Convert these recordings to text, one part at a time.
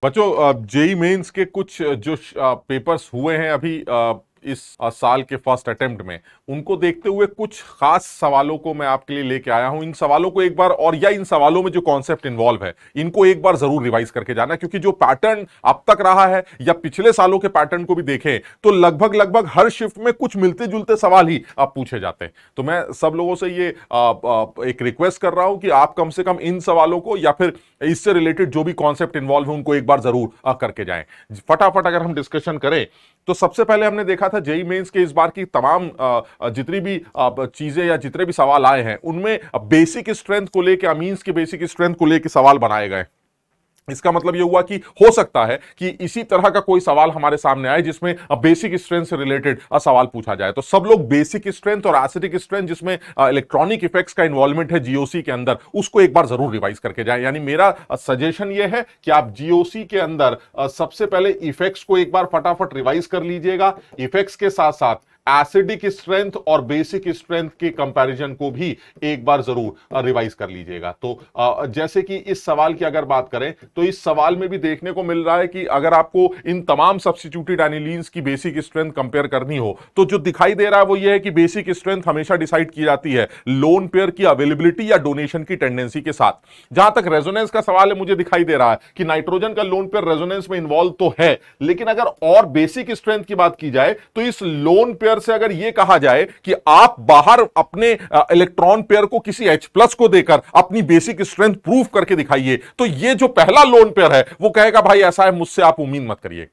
बच्चों, JEE mains के कुछ जो पेपर्स हुए हैं अभी इस साल के फर्स्ट अटेम्प्ट में, उनको देखते हुए कुछ खास सवालों को मैं आपके लिए लेके आया हूं। इन सवालों को एक बार, और या इन सवालों में जो कॉन्सेप्ट इन्वॉल्व है, इनको एक बार जरूर रिवाइज करके जाना, क्योंकि जो पैटर्न अब तक रहा है या पिछले सालों के पैटर्न को भी देखें तो लगभग लगभग हर शिफ्ट में कुछ मिलते जुलते सवाल ही आप पूछे जाते हैं। तो मैं सब लोगों से ये एक रिक्वेस्ट कर रहा हूं कि आप कम से कम इन सवालों को या फिर इससे रिलेटेड जो भी कॉन्सेप्ट इन्वॉल्व है उनको एक बार जरूर करके जाएं। फटाफट अगर हम डिस्कशन करें तो सबसे पहले हमने देखा था जेई मेंस के इस बार की तमाम जितनी भी चीजें या जितने भी सवाल आए हैं उनमें बेसिक स्ट्रेंथ को लेकर, अमीन्स की बेसिक स्ट्रेंथ को लेकर सवाल बनाए गए। इसका मतलब यह हुआ कि हो सकता है कि इसी तरह का कोई सवाल हमारे सामने आए जिसमें बेसिक स्ट्रेंथ से रिलेटेड सवाल पूछा जाए। तो सब लोग बेसिक स्ट्रेंथ और एसिडिक स्ट्रेंथ, जिसमें इलेक्ट्रॉनिक इफेक्ट्स का इन्वॉल्वमेंट है जीओसी के अंदर, उसको एक बार जरूर रिवाइज करके जाए। यानी मेरा सजेशन यह है कि आप जीओसी के अंदर सबसे पहले इफेक्ट्स को एक बार फटाफट रिवाइज कर लीजिएगा। इफेक्ट्स के साथ साथ एसिडिक स्ट्रेंथ और बेसिक स्ट्रेंथ के कंपैरिजन को भी एक बार जरूर रिवाइज कर लीजिएगा। तो जैसे कि इस सवाल की अगर बात करें तो इस सवाल में भी देखने को मिल रहा है कि अगर आपको इन तमाम सब्स्टिट्यूटेड एनिलीन्स की बेसिक स्ट्रेंथ कंपेयर करनी हो तो जो दिखाई दे रहा है वो ये है कि बेसिक स्ट्रेंथ हमेशा डिसाइड की जाती है लोन पेयर की अवेलेबिलिटी या डोनेशन की टेंडेंसी के साथ। जहां तक रेजोनेंस का सवाल है, मुझे दिखाई दे रहा है कि नाइट्रोजन का लोन पेयर रेजोनेंस में इन्वॉल्व तो है, लेकिन अगर और बेसिक स्ट्रेंथ की बात की जाए तो इस लोन पेयर से अगर यह कहा जाए कि आप बाहर अपने इलेक्ट्रॉन पेयर को किसी H+ को देकर अपनी बेसिक स्ट्रेंथ प्रूव करके दिखाइए, तो यह जो पहला लोन पेयर है वो कहेगा भाई ऐसा है, मुझसे आप उम्मीद मत करिए।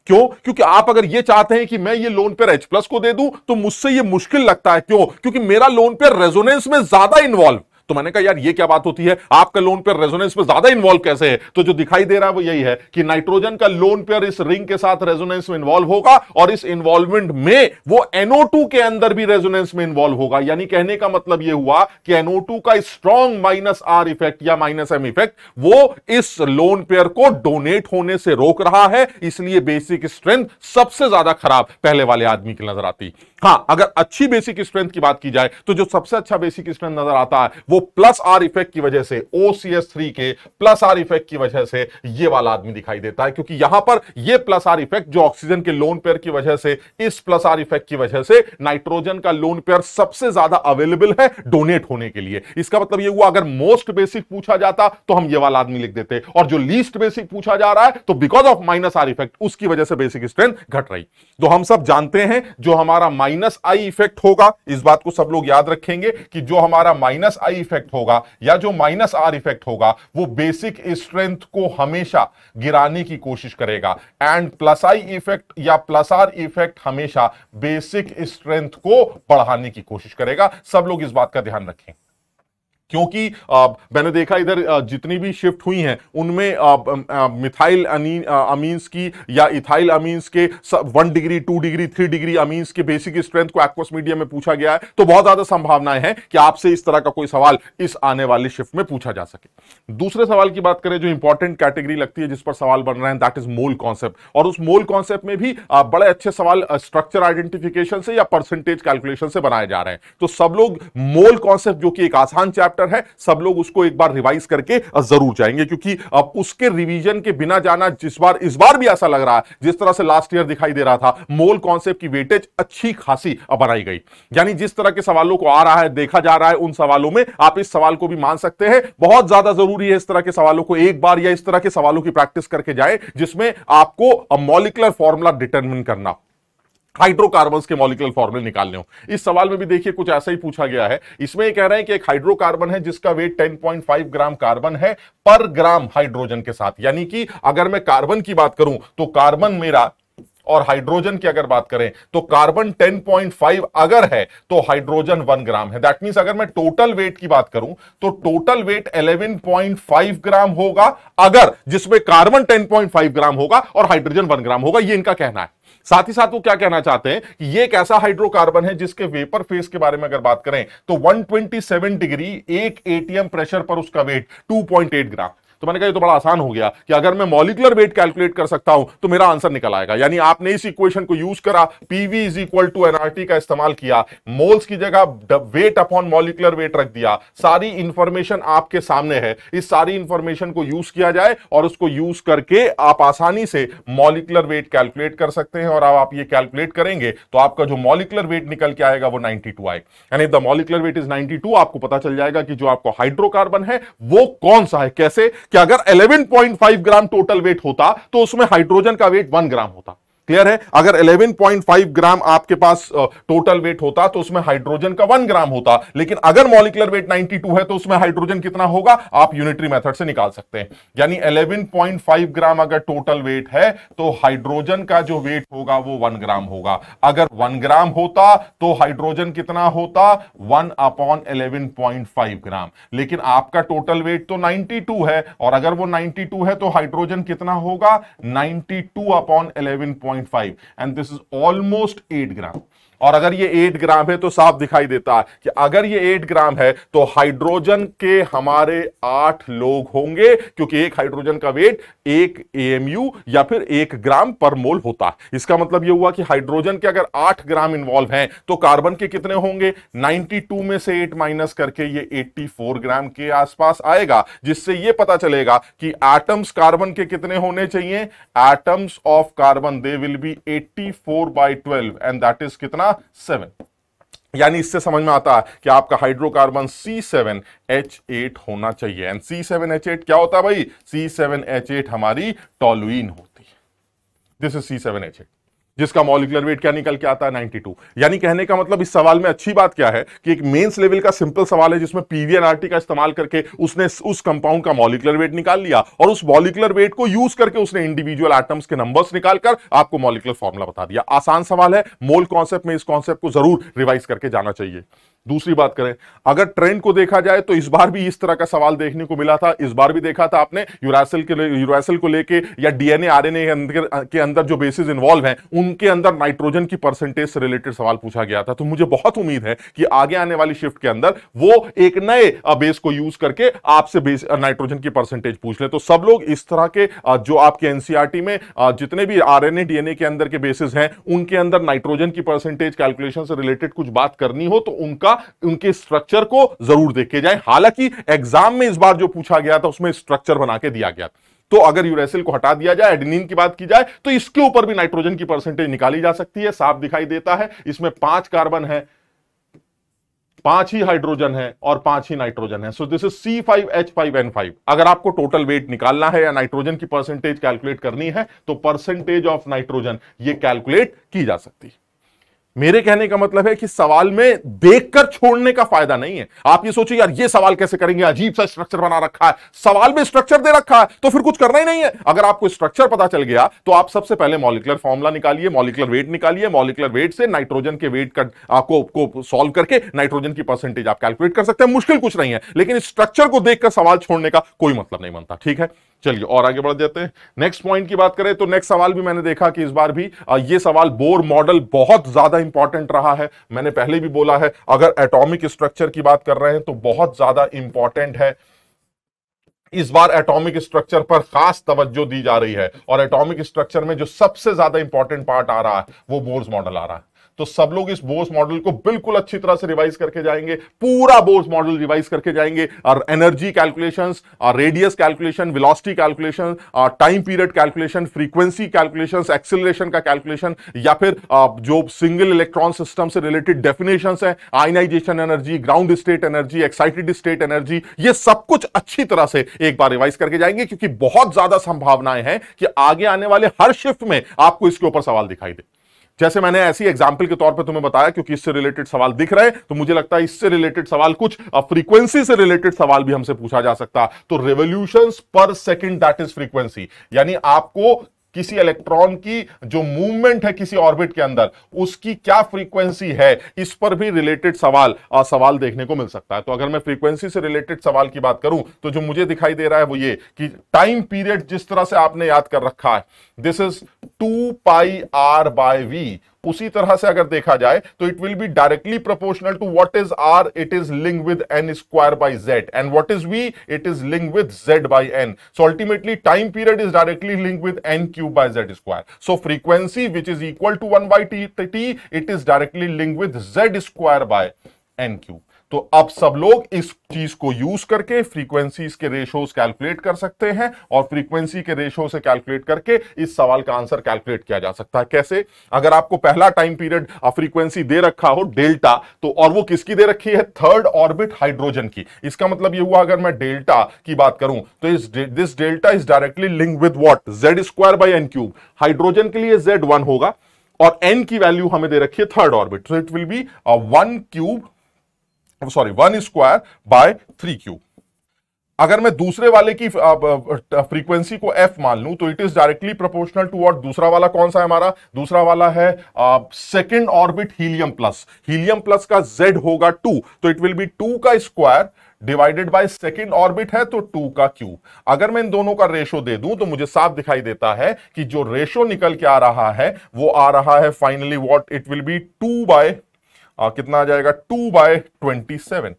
क्यों? क्योंकि आप अगर यह चाहते हैं कि मैं ये लोन पेयर H+ को दे दूं तो मुझसे यह मुश्किल लगता है। क्यों? क्योंकि मेरा लोन पेयर रेजोनेंस में ज्यादा इन्वॉल्व। तो मैंने कहा यार ये क्या बात होती है, आपका लोन पेयर रेजोनेंस में ज्यादा इन्वॉल्व कैसे है? तो जो दिखाई दे रहा है वो यही है कि नाइट्रोजन का लोन पेयर इस रिंग के साथ रेजोनेंस में इन्वॉल्व होगा और इस इन्वॉल्वमेंट में वो NO2 के अंदर भी रेजोनेंस में इन्वॉल्व होगा। यानी कहने का मतलब यह हुआ कि NO2 का स्ट्रॉन्ग -R इफेक्ट या -M इफेक्ट वो इस लोन पेयर को डोनेट होने से रोक रहा है, इसलिए बेसिक स्ट्रेंथ सबसे ज्यादा खराब पहले वाले आदमी की नजर आती। हां, अगर अच्छी बेसिक स्ट्रेंथ की बात की जाए तो जो सबसे अच्छा बेसिक स्ट्रेंथ नजर आता है वो +R इफेक्ट की वजह से, OCS3 के +R इफेक्ट की वजह से ये वाला आदमी दिखाई देता है, क्योंकि यहां पर ये +R इफेक्ट जो ऑक्सीजन के लोन पेयर की वजह से, इस +R इफेक्ट की वजह से नाइट्रोजन का लोन पेयर सबसे ज्यादा अवेलेबल है डोनेट होने के लिए। इसका मतलब यह हुआ अगर मोस्ट बेसिक पूछा जाता तो हम ये वाला आदमी लिख देते, और जो लीस्ट बेसिक पूछा जा रहा है तो बिकॉज ऑफ -R इफेक्ट उसकी वजह से बेसिक स्ट्रेंथ घट रही। तो हम सब जानते हैं जो हमारा -I इफेक्ट होगा, इस बात को सब लोग याद रखेंगे कि जो हमारा -I इफेक्ट होगा या जो -R इफेक्ट होगा वो बेसिक स्ट्रेंथ को हमेशा गिराने की कोशिश करेगा, एंड +I इफेक्ट या +R इफेक्ट हमेशा बेसिक स्ट्रेंथ को बढ़ाने की कोशिश करेगा। सब लोग इस बात का ध्यान रखें, क्योंकि मैंने देखा इधर जितनी भी शिफ्ट हुई हैं उनमें मिथाइल अमीन्स की या इथाइल अमीन्स के 1 डिग्री 2 डिग्री 3 डिग्री अमीन्स के बेसिक स्ट्रेंथ को एक्वस मीडियम में पूछा गया है। तो बहुत ज्यादा संभावनाएं हैं कि आपसे इस तरह का कोई सवाल इस आने वाली शिफ्ट में पूछा जा सके। दूसरे सवाल की बात करें जो इंपॉर्टेंट कैटेगरी लगती है जिस पर सवाल बन रहे हैं, दैट इज मोल कॉन्सेप्ट। और उस मोल कॉन्सेप्ट में भी बड़े अच्छे सवाल स्ट्रक्चर आइडेंटिफिकेशन से या परसेंटेज कैलकुलेशन से बनाए जा रहे हैं। तो सब लोग मोल कॉन्सेप्ट जो कि एक आसान चैप्टर है, सब लोग उसको एक बार रिवाइज करके जरूर जाएंगे, क्योंकि अब उसके रिवीजन के बिना जाना इस बार भी ऐसा लग रहा है जिस तरह से लास्ट ईयर दिखाई दे रहा था, मोल कॉन्सेप्ट की वेटेज अच्छी खासी बनाई गई। यानी जिस तरह के सवालों को आ रहा है, देखा जा रहा है, उन सवालों में आप इस सवाल को भी मान सकते हैं। बहुत ज्यादा जरूरी है इस तरह के सवालों को एक बार या इस तरह के सवालों की प्रैक्टिस करके जाए जिसमें आपको मॉलिक्यूलर फॉर्मूला डिटरमिन करना, हाइड्रोकार्बन्स के मॉलिक्यूलर फॉर्मूले निकालने हो। इस सवाल में भी देखिए कुछ ऐसा ही पूछा गया है। इसमें ये कह रहे हैं कि एक हाइड्रोकार्बन है जिसका वेट 10.5 ग्राम कार्बन है पर ग्राम हाइड्रोजन के साथ। यानी कि अगर मैं कार्बन की बात करूं तो कार्बन मेरा, और हाइड्रोजन की अगर बात करें तो कार्बन 10.5 अगर है तो हाइड्रोजन 1 ग्राम है। दैट मींस अगर मैं टोटल वेट की बात करूं तो टोटल वेट 11.5 ग्राम होगा, अगर जिसमें कार्बन 10.5 ग्राम होगा और हाइड्रोजन 1 ग्राम होगा, ये इनका कहना है। साथ ही साथ वो क्या कहना चाहते हैं कि ये एक ऐसा हाइड्रोकार्बन है जिसके वेपर फेस के बारे में अगर बात करें तो 127 डिग्री 1 ATM प्रेशर पर उसका वेट 2.8 ग्राम। तो मैंने कहा ये तो बड़ा आसान हो गया कि अगर मैं मॉलिक्यूलर वेट कैलकुलेट कर सकता हूं तो मेरा आंसर निकल आएगा। यानी आपने इस इक्वेशन को यूज करा, PV is equal to NRT का इस्तेमाल किया, मोल्स की जगह वेट अपॉन मॉलिक्यूलर वेट रख दिया, सारी इंफॉर्मेशन आपके सामने है। इस सारी इंफॉर्मेशन को यूज किया जाए और उसको यूज करके आप आसानी से मॉलिक्यूलर वेट कैलकुलेट कर सकते हैं। और अब आप ये कैलकुलेट करेंगे तो आपका जो मॉलिक्यूलर वेट निकल के आएगा वो 92 आएगा। यानी द मॉलिक्यूलर वेट इज 92, आपको पता चल जाएगा कि जो आपको हाइड्रोकार्बन है वो कौन सा है। कैसे कि अगर 11.5 ग्राम टोटल वेट होता तो उसमें हाइड्रोजन का वेट 1 ग्राम होता। क्लियर है? अगर 11.5 ग्राम आपके पास टोटल वेट होता तो उसमें हाइड्रोजन का 1 ग्राम होता, लेकिन अगर मॉलिक्यूलर वेट 92 है तो उसमें हाइड्रोजन कितना होगा आप यूनिटरी मेथड से निकाल सकते हैं। यानी 11.5 ग्राम अगर टोटल वेट है तो हाइड्रोजन का जो वेट होगा वो 1 ग्राम होगा। अगर 1 ग्राम होता तो हाइड्रोजन कितना होता 1/11.5 ग्राम। लेकिन आपका टोटल वेट तो 92 है और अगर वो 92 है तो हाइड्रोजन कितना होगा 92/11.5 and this is almost 8 ग्राम। और अगर ये 8 ग्राम है तो साफ दिखाई देता है कि अगर ये 8 ग्राम है तो हाइड्रोजन के हमारे 8 लोग होंगे, क्योंकि एक हाइड्रोजन का वेट 1 AMU या फिर 1 ग्राम पर मोल होता है। इसका मतलब ये हुआ कि हाइड्रोजन के अगर 8 ग्राम इंवॉल्व हैं तो कार्बन के कितने होंगे, 92 में से 8 माइनस करके ये 84 ग्राम के आसपास आएगा, जिससे ये पता चलेगा कि एटम्स कार्बन के कितने होने चाहिए। Atoms of carbon they will be 84/12 and that is कितना 7। यानी इससे समझ में आता है कि आपका हाइड्रोकार्बन C7H8 होना चाहिए। एंड C7H8 क्या होता है भाई, C7H8 हमारी टॉलुइन होती है। दिस इज C7H8 जिसका मॉलिक्यूलर वेट क्या निकल के आता है 92। यानी कहने का मतलब इस सवाल में अच्छी बात क्या है कि एक मेंस लेवल का सिंपल सवाल है जिसमें पीवी एनआरटी का इस्तेमाल करके उसने उस कंपाउंड का मॉलिक्यूलर वेट निकाल लिया और उस मॉलिक्यूलर वेट को यूज करके उसने इंडिविजुअल एटम्स के नंबर्स निकालकर आपको मॉलिक्यूलर फॉर्मूला बता दिया। आसान सवाल है, मोल कॉन्सेप्ट में इस कॉन्सेप्ट को जरूर रिवाइज करके जाना चाहिए। दूसरी बात करें, अगर ट्रेंड को देखा जाए तो इस बार भी इस तरह का सवाल देखने को मिला था। इस बार भी देखा था आपने यूरासिल को लेके या डीएनए आरएनए के अंदर जो बेसिस इन्वॉल्व हैं उनके अंदर नाइट्रोजन की परसेंटेज से रिलेटेड सवाल पूछा गया था। तो मुझे बहुत उम्मीद है कि आगे आने वाली शिफ्ट के अंदर वो एक नए बेस को यूज करके आपसे बेस नाइट्रोजन की परसेंटेज पूछ ले। तो सब लोग इस तरह के जो आपके एनसीईआरटी में जितने भी आरएनए डीएनए के अंदर के बेसिस हैं उनके अंदर नाइट्रोजन की परसेंटेज कैलकुलेशन से रिलेटेड कुछ बात करनी हो तो उनके स्ट्रक्चर को जरूर देखे जाए। हालांकि एग्जाम में इस बार जो पूछा गया था उसमें स्ट्रक्चर बना के दिया गया। तो अगर यूरेसिल को हटा दिया जाए, एडेनिन की बात की जाए तो इसके ऊपर भी नाइट्रोजन की परसेंटेज निकाली जा सकती है। साफ दिखाई देता है इसमें 5 कार्बन है, 5 ही हाइड्रोजन है और 5 ही नाइट्रोजन है। So this is C5H5N5। अगर आपको टोटल वेट निकालना है या नाइट्रोजन की परसेंटेज कैलकुलेट करनी है तो परसेंटेज ऑफ नाइट्रोजन ये कैलकुलेट की जा सकती है। मेरे कहने का मतलब है कि सवाल में देखकर छोड़ने का फायदा नहीं है। आप ये सोचिए यार ये सवाल कैसे करेंगे, अजीब सा स्ट्रक्चर बना रखा है, सवाल में स्ट्रक्चर दे रखा है तो फिर कुछ करना ही नहीं है। अगर आपको स्ट्रक्चर पता चल गया तो आप सबसे पहले मॉलिक्यूलर फॉर्मूला निकालिए, मॉलिक्यूलर वेट निकालिए, मॉलिक्यूलर वेट से नाइट्रोजन के वेट का को सॉल्व करके नाइट्रोजन की परसेंटेज आप कैलकुलेट कर सकते हैं। मुश्किल कुछ नहीं है, लेकिन स्ट्रक्चर को देखकर सवाल छोड़ने का कोई मतलब नहीं बनता। ठीक है, चलिए और आगे बढ़ जाते हैं। नेक्स्ट पॉइंट की बात करें तो नेक्स्ट सवाल भी मैंने देखा कि इस बार भी ये सवाल बोर मॉडल बहुत ज्यादा इंपॉर्टेंट रहा है। मैंने पहले भी बोला है अगर एटॉमिक स्ट्रक्चर की बात कर रहे हैं तो बहुत ज्यादा इंपॉर्टेंट है। इस बार एटॉमिक स्ट्रक्चर पर खास तवज्जो दी जा रही है और एटॉमिक स्ट्रक्चर में जो सबसे ज्यादा इंपॉर्टेंट पार्ट आ रहा है वो बोर्स मॉडल आ रहा है। तो सब लोग इस बोर्स मॉडल को बिल्कुल अच्छी तरह से रिवाइज करके जाएंगे, पूरा बोर्स मॉडल रिवाइज करके जाएंगे और energy calculations, radius calculation, velocity calculation, time period calculation, frequency calculations, acceleration का कैलकुलेशन या फिर जो सिंगल इलेक्ट्रॉन सिस्टम से रिलेटेड डेफिनेशंस हैं, ionisation energy, ground state energy, excited state energy, ये सब कुछ अच्छी तरह से एक बार रिवाइज करके जाएंगे क्योंकि बहुत ज्यादा संभावनाएं हैं कि आगे आने वाले हर शिफ्ट में आपको इसके ऊपर सवाल दिखाई दे। जैसे मैंने ऐसी एग्जाम्पल के तौर पे तुम्हें बताया क्योंकि इससे रिलेटेड सवाल दिख रहे हैं तो मुझे लगता है इससे रिलेटेड सवाल कुछ फ्रीक्वेंसी से रिलेटेड सवाल भी हमसे पूछा जा सकता है। तो रिवॉल्यूशंस पर सेकंड दैट इज फ्रीक्वेंसी, यानी आपको किसी इलेक्ट्रॉन की जो मूवमेंट है किसी ऑर्बिट के अंदर उसकी क्या फ्रीक्वेंसी है इस पर भी रिलेटेड सवाल देखने को मिल सकता है। तो अगर मैं फ्रीक्वेंसी से रिलेटेड सवाल की बात करूं तो जो मुझे दिखाई दे रहा है वो ये कि टाइम पीरियड जिस तरह से आपने याद कर रखा है दिस इज 2πr/v, उसी तरह से अगर देखा जाए तो it will be directly proportional to what is r, it is link with n square by z, and what is v, it is link with z by n. So ultimately time period is directly linked with n cube by z square. So frequency which is equal to 1 by t, it is directly linked with z square by n cube. तो अब सब लोग इस चीज को use करके frequencies के ratios calculate कर सकते हैं, और फ्रीक्वेंसी के रेशो से कैलकुलेट करके इस सवाल का आंसर कैलकुलेट किया जा सकता है. कैसे? अगर आपको पहला टाइम पीरियड फ्रीक्वेंसी दे रखा हो डेल्टा, तो और वो किसकी दे रखी है? थर्ड ऑर्बिट हाइड्रोजन की. इसका मतलब ये हुआ, अगर मैं डेल्टा की बात करूं तो this delta is directly link with what? z square by n cube. Hydrogen के लिए z 1 होगा और n की वैल्यू हमें दे रखी है third orbit, so it will B 1 square by 3 cube. अगर मैं दूसरे वाले की फ्रीक्वेंसी को f मान लूं तो it is directly proportional to what? दूसरा वाला कौन सा है हमारा? दूसरा वाला है second orbit helium plus. Helium plus का z होगा 2, तो इट विल बी 2 का square divided by second orbit है तो 2 का क्यूब. अगर मैं इन दोनों का रेशो दे दूं तो मुझे साफ दिखाई देता है कि जो रेशो निकल के आ रहा है वो आ रहा है finally what? It will be 2 by कितना आ जाएगा? 2 बाय 27.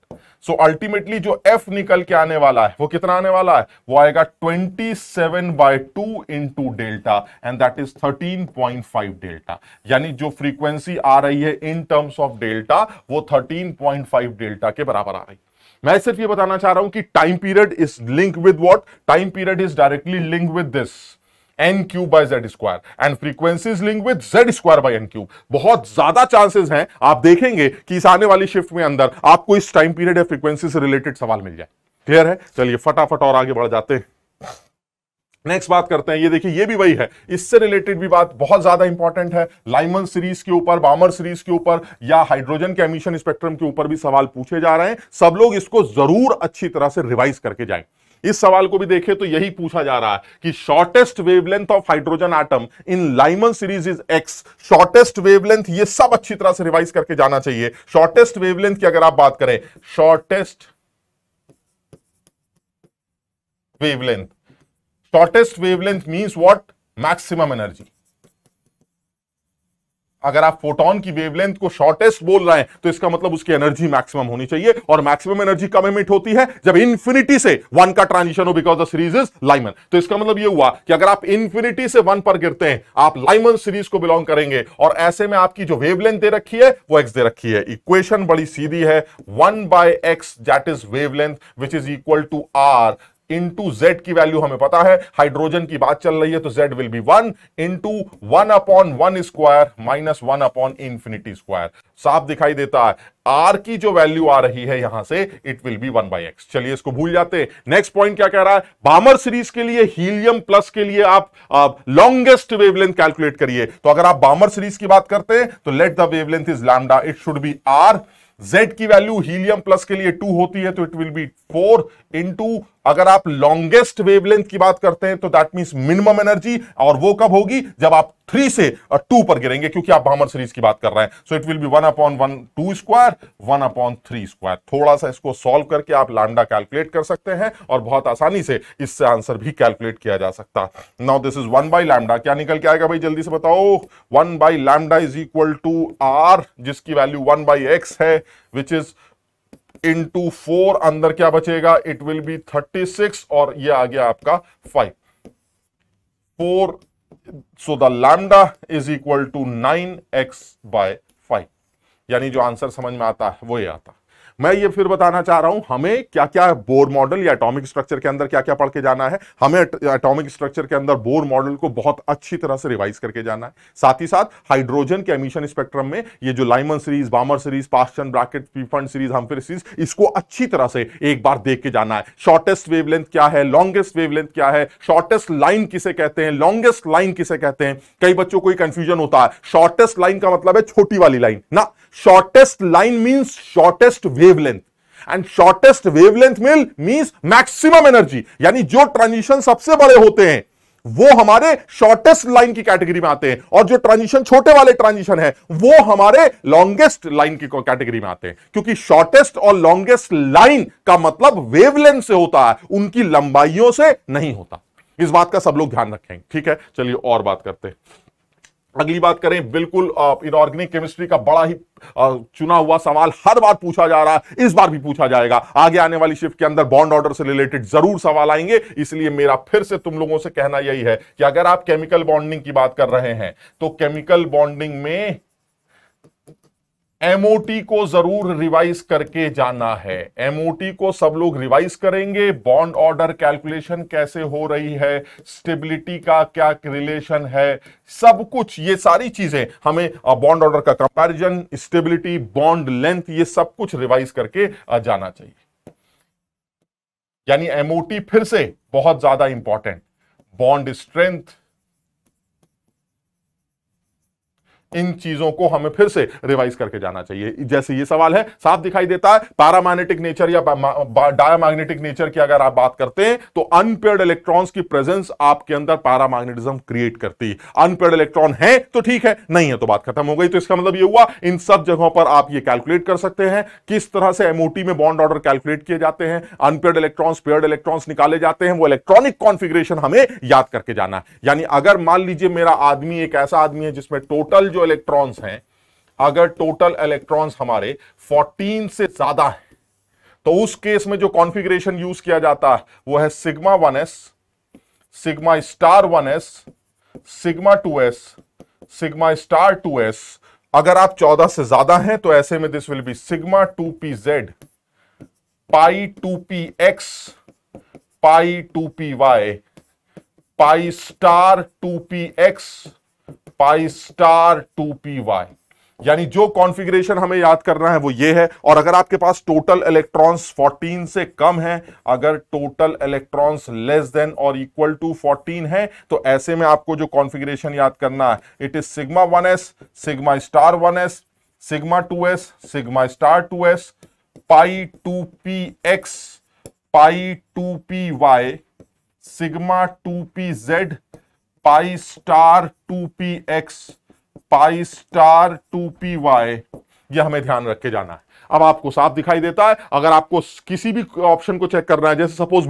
सो अल्टीमेटली जो f निकल के आने वाला है वो कितना आने वाला है? वो आएगा 27 by 2 into delta, and that is 13.5 delta. यानी जो फ्रीक्वेंसी आ रही है इन टर्म्स ऑफ डेल्टा वो 13.5 डेल्टा के बराबर आ रही. मैं सिर्फ ये बताना चाह रहा हूं कि time period is link with what? Time period is directly link with this n cube by z square, and frequency is link with z square by n cube. बहुत ज्यादा चांसेस हैं, आप देखेंगे कि इस आने वाली शिफ्ट में अंदर आपको इस टाइम पीरियड या फ्रीक्वेंसी से रिलेटेड सवाल मिल जाए. क्लियर है? चलिए फटाफट और आगे बढ़ जाते हैं. नेक्स्ट बात करते हैं. ये देखिए, ये भी वही है, इससे रिलेटेड भी बात बहुत ज्यादा इंपॉर्टेंट है. लाइमन सीरीज के ऊपर, बामर सीरीज के ऊपर या हाइड्रोजन के एमिशन स्पेक्ट्रम के ऊपर भी सवाल पूछे जा रहे हैं. सब लोग इसको जरूर अच्छी तरह से रिवाइज करके जाएं. इस सवाल को भी देखें तो यही पूछा जा रहा है कि shortest wavelength of hydrogen atom in Lyman series is x. Shortest wavelength, ये सब अच्छी तरह से रिवाइज करके जाना चाहिए. शॉर्टेस्ट वेवलेंथ की अगर आप बात करें, shortest wavelength means what? Maximum energy. अगर आप फोटोन की वेवलेंथ को शॉर्टेस्ट बोल रहे हैं तो इसका मतलब उसकी एनर्जी मैक्सिमम होनी चाहिए, और मैक्सिमम एनर्जी कब एमिट होती है? जब इंफिनिटी से 1 का ट्रांजिशन हो, because the series is Lyman. तो इसका मतलब यह हुआ कि अगर आप इंफिनिटी से 1 पर गिरते हैं आप लाइमन सीरीज को बिलोंग करेंगे, और ऐसे में आपकी जो वेवलेंथ दे रखी है वो x दे रखी है. इक्वेशन बड़ी सीधी है, 1 by x that is wavelength which is equal to r into z की वैल्यू हमें पता है, हाइड्रोजन की बात चल रही है तो z will be 1 into 1 upon 1 square minus 1 upon infinity square. साफ दिखाई देता है. r की जो वैल्यू आ रही है यहां से it will B 1 by x. चलिए इसको भूल जाते हैं. नेक्स्ट पॉइंट क्या कह रहा है? बामर सीरीज के लिए हीलियम प्लस के लिए आप लॉन्गेस्ट वेवलेंथ कैलकुलेट करिए. तो अगर आप बामर सीरीज की बात करते हैं तो let the wavelength is lambda, it should B r. z की वैल्यू हीलियम प्लस के लिए 2 होती है तो इट विल बी 4 इंटू, अगर आप लॉन्गेस्ट वेवलेंथ की बात करते हैं तो दैट मींस मिनिमम एनर्जी, और वो कब होगी? जब आप 3 से 2 पर गिरेंगे, क्योंकि आप बामर सीरीज की बात कर रहे हैं. So it will B 1 upon 1 2 square 1 upon 3 square. थोड़ा सा इसको सॉल्व करके आप लैम्डा कैलकुलेट कर सकते हैं और बहुत आसानी से इससे आंसर भी कैलकुलेट किया जा सकता है. Now this is 1 by lambda. क्या निकल के आएगा भाई? जल्दी से बताओ. 1 by lambda is equal to r, जिसकी वैल्यू 1 बाई x है, विच इज इंटू 4. अंदर क्या बचेगा? इट विल बी 36, और ये आ गया आपका 5 4. So the lambda is equal to 9x by 5. यानी जो आंसर समझ में आता है वो ये आता है. मैं ये फिर बताना चाह रहा हूं हमें क्या क्या बोर मॉडल या एटॉमिक स्ट्रक्चर के अंदर क्या क्या पढ़ के जाना है. हमें एटॉमिक स्ट्रक्चर के अंदर बोर मॉडल को बहुत अच्छी तरह से रिवाइज करके जाना है. साथ ही साथ हाइड्रोजन के एमिशन स्पेक्ट्रम में ये जो Lyman series, बामर series, Paschen bracket, पीफंड series, Humphry series, इसको अच्छी तरह से एक बार देख के जाना है. शॉर्टेस्ट वेवलेंथ क्या है, लॉन्गेस्ट वेवलेंथ क्या है, शॉर्टेस्ट लाइन किसे कहते हैं, लॉन्गेस्ट लाइन किसे कहते हैं. कई बच्चों को कंफ्यूजन होता है. शॉर्टेस्ट लाइन का मतलब है छोटी वाली लाइन ना. Shortest line means shortest wavelength, and shortest wavelength means maximum energy. यानी जो ट्रांजिशन सबसे बड़े होते हैं वो हमारे शॉर्टेस्ट लाइन की कैटेगरी में आते हैं, और जो ट्रांजिशन छोटे वाले ट्रांजिशन है वो हमारे लॉन्गेस्ट लाइन की कैटेगरी में आते हैं. क्योंकि शॉर्टेस्ट और लॉन्गेस्ट लाइन का मतलब वेवलेंथ से होता है, उनकी लंबाइयों से नहीं होता. इस बात का सब लोग ध्यान रखेंगे. ठीक है, चलिए और बात करते हैं. अगली बात करें, बिल्कुल इनऑर्गेनिक केमिस्ट्री का बड़ा ही चुना हुआ सवाल हर बार पूछा जा रहा है, इस बार भी पूछा जाएगा। आगे आने वाली शिफ्ट के अंदर बॉन्ड ऑर्डर से रिलेटेड जरूर सवाल आएंगे, इसलिए मेरा फिर से तुम लोगों से कहना यही है कि अगर आप केमिकल बॉन्डिंग की बात कर रहे हैं तो केमिकल बॉन्डिंग में एमओटी को जरूर रिवाइज करके जाना है। एमओटी को सब लोग रिवाइज करेंगे, बॉन्ड ऑर्डर कैलकुलेशन कैसे हो रही है, स्टेबिलिटी का क्या रिलेशन है, सब कुछ ये सारी चीजें हमें बॉन्ड ऑर्डर का कंपैरिजन, स्टेबिलिटी, बॉन्ड लेंथ, ये सब कुछ रिवाइज करके जाना चाहिए। यानी एमओटी फिर से बहुत ज्यादा इंपॉर्टेंट, बॉन्ड स्ट्रेंथ, इन चीजों को हमें फिर से रिवाइज करके जाना चाहिए। जैसे ये सवाल है, साफ दिखाई देता है पैरामैग्नेटिक नेचर या डायमैग्नेटिक नेचर की अगर आप बात करते हैं तो अनपेयर्ड इलेक्ट्रॉन्स की प्रेजेंस आपके अंदर पैरामैग्नेटिज्म क्रिएट करती है। अनपेयर्ड इलेक्ट्रॉन है तो ठीक है, नहीं है तो बात खत्म हो गई। तो इसका मतलब ये हुआ इन सब जगहों पर आप ये कैलकुलेट कर सकते हैं किस तरह से एमओटी में बॉन्ड ऑर्डर कैलकुलेट किए जाते हैं, अनपेयर्ड इलेक्ट्रॉन्स पेयर्ड इलेक्ट्रॉन्स निकाले जाते हैं, वो इलेक्ट्रॉनिक कॉन्फिगरेशन हमें याद करके जाना है। यानी अगर मान लीजिए मेरा आदमी एक ऐसा आदमी है जिसमें टोटल इलेक्ट्रॉन्स हैं, अगर टोटल इलेक्ट्रॉन्स हमारे 14 से ज्यादा है तो उस केस में जो कॉन्फ़िगरेशन यूज किया जाता है वो है sigma 1s, sigma star 1s, sigma 2s, sigma star 2s। अगर आप 14 से ज्यादा हैं तो ऐसे में this will be sigma 2pz, pi 2px, pi 2py, pi star 2px, pi star 2py। यानी जो कॉन्फ़िगरेशन हमें याद करना है वो ये है। और अगर आपके पास टोटल इलेक्ट्रॉन्स 14 से कम है, अगर टोटल इलेक्ट्रॉन्स लेस देन और इक्वल टू 14 है तो ऐसे में आपको जो कॉन्फ़िगरेशन याद करना है, it is sigma 1s, sigma star 1s, sigma 2s, sigma star 2s, pi 2px, pi 2py, sigma 2pz, pi star 2px, pi star 2py। यह हमें ध्यान रख के जाना है। अब आपको साफ दिखाई देता है। अगर आपको किसी भी ऑप्शन को चेक करना है, जैसे सपोज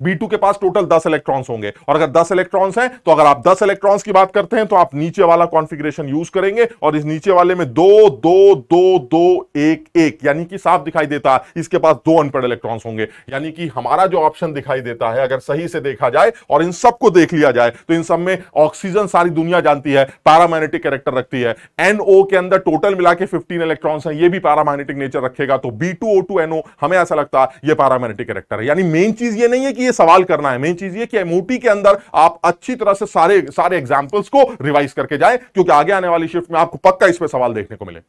B2 के पास टोटल 10 इलेक्ट्रॉन्स होंगे और अगर 10 इलेक्ट्रॉन्स हैं तो अगर आप 10 इलेक्ट्रॉन्स की बात करते हैं तो आप नीचे वाला कॉन्फ़िगरेशन यूज करेंगे और इस नीचे वाले में 2 2 2 2 1 1, यानी कि साफ दिखाई देता है इसके पास 2 अनपेयर्ड इलेक्ट्रॉन्स होंगे। यानी कि हमारा जो ऑप्शन दिखाई देता है, अगर सही से देखा जाए और इन सबको देख लिया जाए तो इन सब में ऑक्सीजन सारी दुनिया जानती है पैरामैग्नेटिक कैरेक्टर रखती है। NO के अंदर टोटल मिला के 15 इलेक्ट्रॉन्स हैं, ये भी पैरामैग्नेटिक नेचर रखेगा। तो B2O2NO हमें ऐसा लगता है ये पैरामैग्नेटिक कैरेक्टर है। यानी मेन चीज ये नहीं है कि ये सवाल करना है, मेन चीज ये कि एमओटी के अंदर आप अच्छी तरह से सारे एग्जांपल्स को रिवाइज करके जाएं, क्योंकि आगे आने वाली शिफ्ट में आपको पक्का इस पे सवाल देखने को मिले।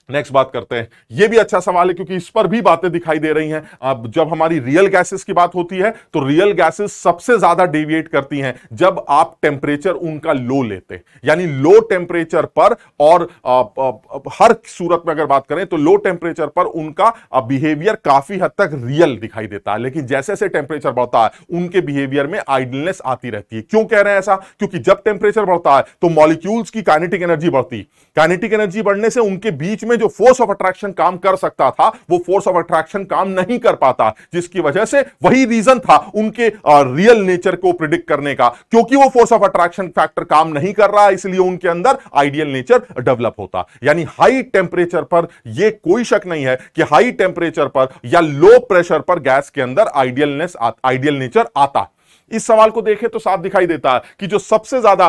नेक्स्ट बात करते हैं, यह भी अच्छा सवाल है क्योंकि इस पर भी बातें दिखाई दे रही हैं। अब जब हमारी रियल गैसेस की बात होती है तो रियल गैसेस सबसे ज्यादा डेविएट करती हैं जब आप टेम्परेचर उनका लो लेते हैं। यानी लो टेम्परेचर पर और हर सूरत में अगर बात करें तो लो टेम्परेचर पर उनका बिहेवियर काफी हद तक रियल दिखाई देता है, लेकिन जैसे जैसे टेम्परेचर बढ़ता है उनके बिहेवियर में आइडलनेस आती रहती है। क्यों कह रहे हैं ऐसा? क्योंकि जब टेम्परेचर बढ़ता है तो मॉलिक्यूल्स की काइनेटिक एनर्जी बढ़ती, काइनेटिक एनर्जी बढ़ने से उनके बीच में जो फोर्स ऑफ अट्रैक्शन काम कर सकता था वो फोर्स ऑफ अट्रैक्शन काम नहीं कर पाता, जिसकी वजह से वही रीजन था उनके रियल नेचर को प्रिडिक्ट करने का। क्योंकि वो फोर्स ऑफ अट्रैक्शन फैक्टर काम नहीं कर रहा, इसलिए उनके अंदर आइडियल नेचर डेवलप होता। यानी हाई टेम्परेचर पर यह कोई शक नहीं है कि हाई टेम्परेचर पर या लो प्रेशर पर गैस के अंदर आइडियल नेचर आता। इस सवाल को देखें तो साफ दिखाई देता है कि जो सबसे ज्यादा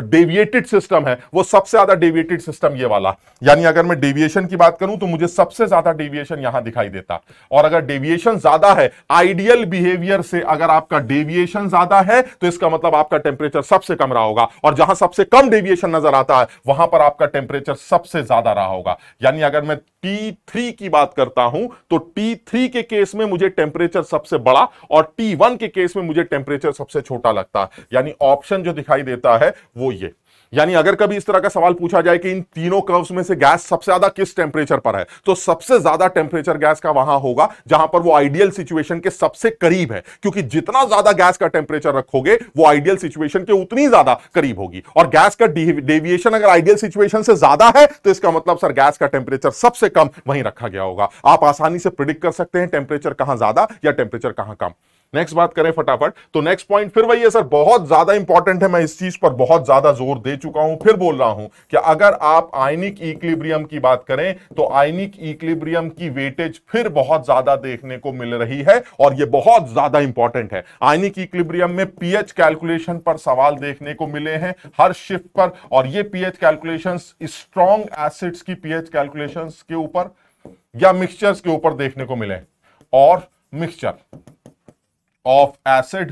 डेविएटेड सिस्टम है वो सबसे ज्यादा डेविएटेड सिस्टम ये वाला। यानी अगर मैं डेविएशन की बात करूं तो मुझे सबसे ज्यादा डेविएशन यहां दिखाई देता। और अगर डेविएशन ज्यादा है आइडियल बिहेवियर से, अगर आपका डेविएशन ज्यादा है तो इसका मतलब आपका टेम्परेचर सबसे कम रहा होगा, और जहां सबसे कम डेविएशन नजर आता है वहां पर आपका टेम्परेचर सबसे ज्यादा रहा होगा। यानी अगर मैं T3 की बात करता हूं तो T3 के केस में मुझे टेम्परेचर सबसे बड़ा और T1 के केस में मुझे टेम्परेचर सबसे छोटा लगता है। यानी ऑप्शन जो दिखाई देता है वो ये। यानी अगर कभी इस तरह का सवाल पूछा जाए कि इन तीनों कर्व्स में से गैस सबसे ज्यादा किस टेम्परेचर पर है, तो सबसे ज्यादा टेम्परेचर गैस का वहां होगा जहां पर वो आइडियल सिचुएशन के सबसे करीब है, क्योंकि जितना ज्यादा गैस का टेम्परेचर रखोगे वो आइडियल सिचुएशन के उतनी ज्यादा करीब होगी। और गैस का डेविएशन अगर आइडियल सिचुएशन से ज्यादा है तो इसका मतलब सर गैस का टेम्परेचर सबसे कम वहीं रखा गया होगा। आप आसानी से प्रिडिक्ट कर सकते हैं टेम्परेचर कहां ज्यादा या टेम्परेचर कहां कम। नेक्स्ट बात करें फटाफट, तो नेक्स्ट पॉइंट फिर वही है सर, बहुत ज्यादा इंपॉर्टेंट है, मैं इस चीज पर बहुत ज्यादा जोर दे चुका हूं, फिर बोल रहा हूं कि अगर आप आयनिक इक्विलिब्रियम की बात करें तो आयनिक इक्विलिब्रियम की वेटेज फिर बहुत ज्यादा देखने को मिल रही है और यह बहुत ज्यादा इंपॉर्टेंट है। आयनिक इक्विलिब्रियम में पीएच कैलकुलेशन पर सवाल देखने को मिले हैं हर शिफ्ट पर, और ये पीएच कैलकुलेशंस स्ट्रॉन्ग एसिड्स की पीएच कैलकुलेशंस के ऊपर या मिक्सचर्स के ऊपर देखने को मिले, और mixture of acid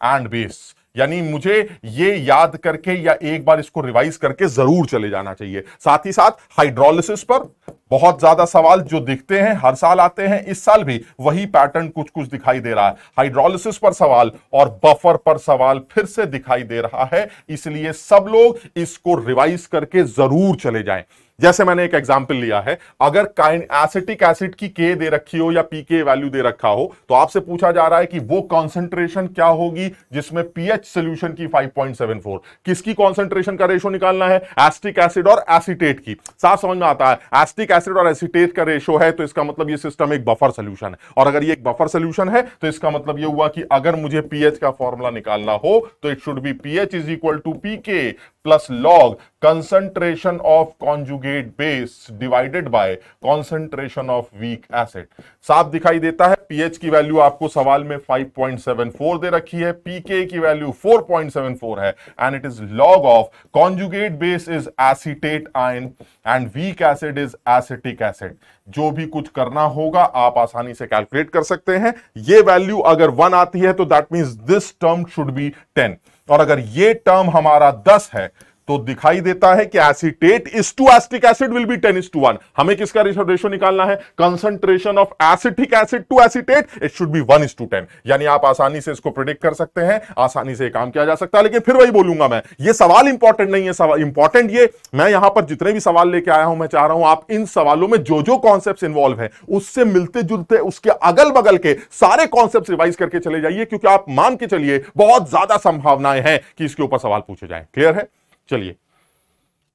and base, यानी मुझे ये याद करके या एक बार इसको रिवाइज करके जरूर चले जाना चाहिए। साथ ही साथ हाइड्रोलिसिस पर बहुत ज्यादा सवाल जो दिखते हैं, हर साल आते हैं, इस साल भी वही पैटर्न कुछ कुछ दिखाई दे रहा है। हाइड्रोलिसिस पर सवाल और बफर पर सवाल फिर से दिखाई दे रहा है, इसलिए सब लोग इसको रिवाइज करके जरूर चले जाएं। जैसे मैंने एक एग्जांपल लिया है, अगर एसिटिक एसिड की के दे रखी हो या पीके वैल्यू दे रखा हो, तो आपसे पूछा जा रहा है कि वो कॉन्सेंट्रेशन क्या होगी जिसमें पीएच सॉल्यूशन की 5.74, किसकी कॉन्सेंट्रेशन का रेशो निकालना है, एसिटिक एसिड और एसीटेट की। साफ समझ में आता है, एसिटिक एसिड और एसीटेट का रेशो है तो इसका मतलब ये सिस्टम एक बफर सॉल्यूशन है, और अगर ये एक बफर सॉल्यूशन है तो इसका मतलब ये हुआ कि अगर मुझे पीएच का फॉर्मूला निकालना हो तो it should be pH is equal to pK plus log concentration of conjugate base divided by concentration of weak acid. साफ दिखाई देता है, पीएच की वैल्यू आपको सवाल में 5.74 दे रखी है, पीके की वैल्यू 4.74 है, and it is log of conjugate base is acetate ion and weak acid is acetic acid. जो भी कुछ करना होगा आप आसानी से कैलकुलेट कर सकते हैं। ये वैल्यू अगर 1 आती है तो that means this term should be 10, और अगर ये टर्म हमारा 10 है तो दिखाई देता है कि acetate is to acetic acid will be 10:1। हमें किसका रेशो निकालना है, concentration of acetic acid to acetate, it should be 1:10। यानी आप आसानी से इसको प्रेडिक्ट कर सकते हैं, आसानी से काम किया जा सकता है। लेकिन फिर वही बोलूंगा मैं, ये सवाल इंपॉर्टेंट नहीं है, सवाल इंपॉर्टेंट ये, मैं यहां पर जितने भी सवाल लेके आया हूं, मैं चाह रहा हूं आप इन सवालों में जो जो कॉन्सेप्ट्स इन्वॉल्व है उससे मिलते जुलते उसके अगल बगल के सारे कॉन्सेप्ट्स रिवाइज करके चले जाइए, क्योंकि आप मान के चलिए बहुत ज्यादा संभावनाएं हैं कि इसके ऊपर सवाल पूछे जाएं। क्लियर है? चलिए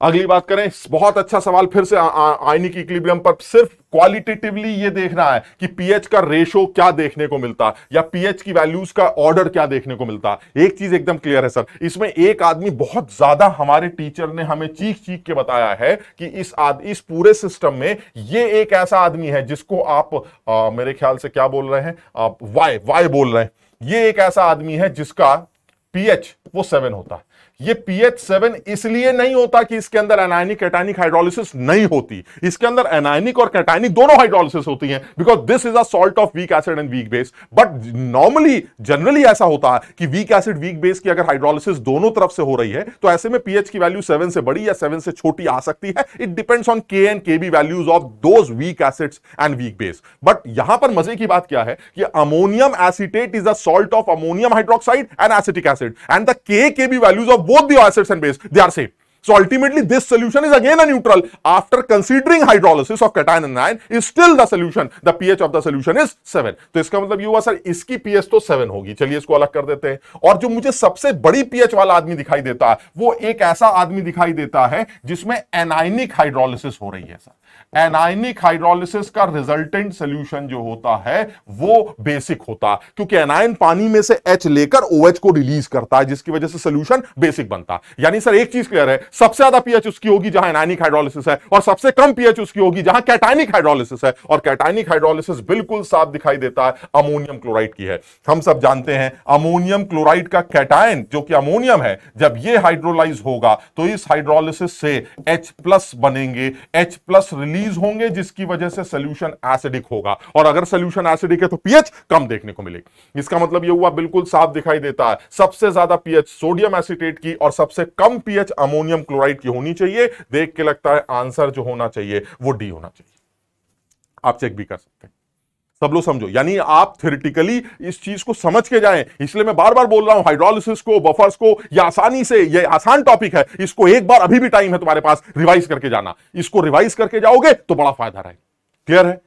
अगली बात करें। बहुत अच्छा सवाल फिर से आयनिक इक्विलिब्रियम पर, सिर्फ क्वालिटेटिवली ये देखना है कि पीएच का रेशो क्या देखने को मिलता या पीएच की वैल्यूज का ऑर्डर क्या देखने को मिलता। एक चीज एकदम क्लियर है सर, इसमें एक आदमी बहुत ज्यादा, हमारे टीचर ने हमें चीख चीख के बताया है कि इस पूरे सिस्टम में ये एक ऐसा आदमी है जिसको आप मेरे ख्याल से क्या बोल रहे हैं, आप वाई बोल रहे हैं। ये एक ऐसा आदमी है जिसका पीएच वो 7 होता है। ये पीएच 7 इसलिए नहीं होता कि इसके अंदर एनायनिक कैटायनिक हाइड्रोलिसिस नहीं होती, इसके अंदर एनायनिक और कैटायनिक दोनों हाइड्रोलिसिस होती हैं, because this is a salt of weak acid and weak base. But normally generally ऐसा होता है कि वीक एसिड वीक बेस की अगर हाइड्रोलिसिस दोनों तरफ से हो रही है तो ऐसे में पीएच की वैल्यू 7 से बड़ी या 7 से छोटी आ सकती है। इट डिपेंड्स ऑन के and KB values of those weak acids and weak base. But यहां पर मजे की बात क्या है कि ammonium acetate is a salt of ammonium hydroxide and acetic acid, and the KB values of both the acids and base, they are same. So ultimately this solution is again a neutral after considering hydrolysis of cation and anion is still the solution, the pH of the solution is 7। तो इसका मतलब ये हुआ sir इसकी pH तो 7 होगी। चलिए इसको अलग कर देते हैं। और जो मुझे सबसे बड़ी pH वाला आदमी दिखाई देता है वो एक ऐसा आदमी दिखाई देता है जिसमें एनायनिक हाइड्रोलिसिस हो रही है सर। एनायनिक हाइड्रोलिसिस का रिजल्टेंट सॉल्यूशन जो होता है वो बेसिक होता है, क्योंकि एनायन पानी में से H लेकर OH को रिलीज करता है, जिसकी वजह से सॉल्यूशन बेसिक बनता है। यानी सर एक चीज क्लियर है, सबसे ज्यादा पीएच उसकी होगी जहां एनायनिक हाइड्रोलिसिस है, और सबसे कम पीएच उसकी होगी जहां कैटायनिक हाइड्रोलिसिस है। और कैटायनिक हाइड्रोलिसिस बिल्कुल साफ दिखाई देता है अमोनियम क्लोराइड की है। हम सब जानते हैं अमोनियम क्लोराइड का कैटायन जो कि अमोनियम है, जब ये हाइड्रोलाइज होगा तो इस हाइड्रोलिसिस से H+ बनेंगे, H+ रिलीज होंगे, जिसकी वजह से सॉल्यूशन एसिडिक होगा। और अगर सॉल्यूशन एसिडिक है तो पीएच कम देखने को मिलेगी। इसका मतलब यह हुआ बिल्कुल साफ दिखाई देता है सबसे ज्यादा पीएच सोडियम एसीटेट की और सबसे कम पीएच अमोनियम क्लोराइड की होनी चाहिए। देख के लगता है आंसर जो होना चाहिए वो डी होना चाहिए। आप चेक भी कर सकते हैं। सब लोग समझो, यानी आप थ्योरेटिकली इस चीज को समझ के जाएं। इसलिए मैं बार बार बोल रहा हूं हाइड्रोलिसिस को, बफर्स को, ये आसानी से, ये आसान टॉपिक है, इसको एक बार, अभी भी टाइम है तुम्हारे पास, रिवाइज करके जाना। इसको रिवाइज करके जाओगे तो बड़ा फायदा रहेगा। क्लियर है?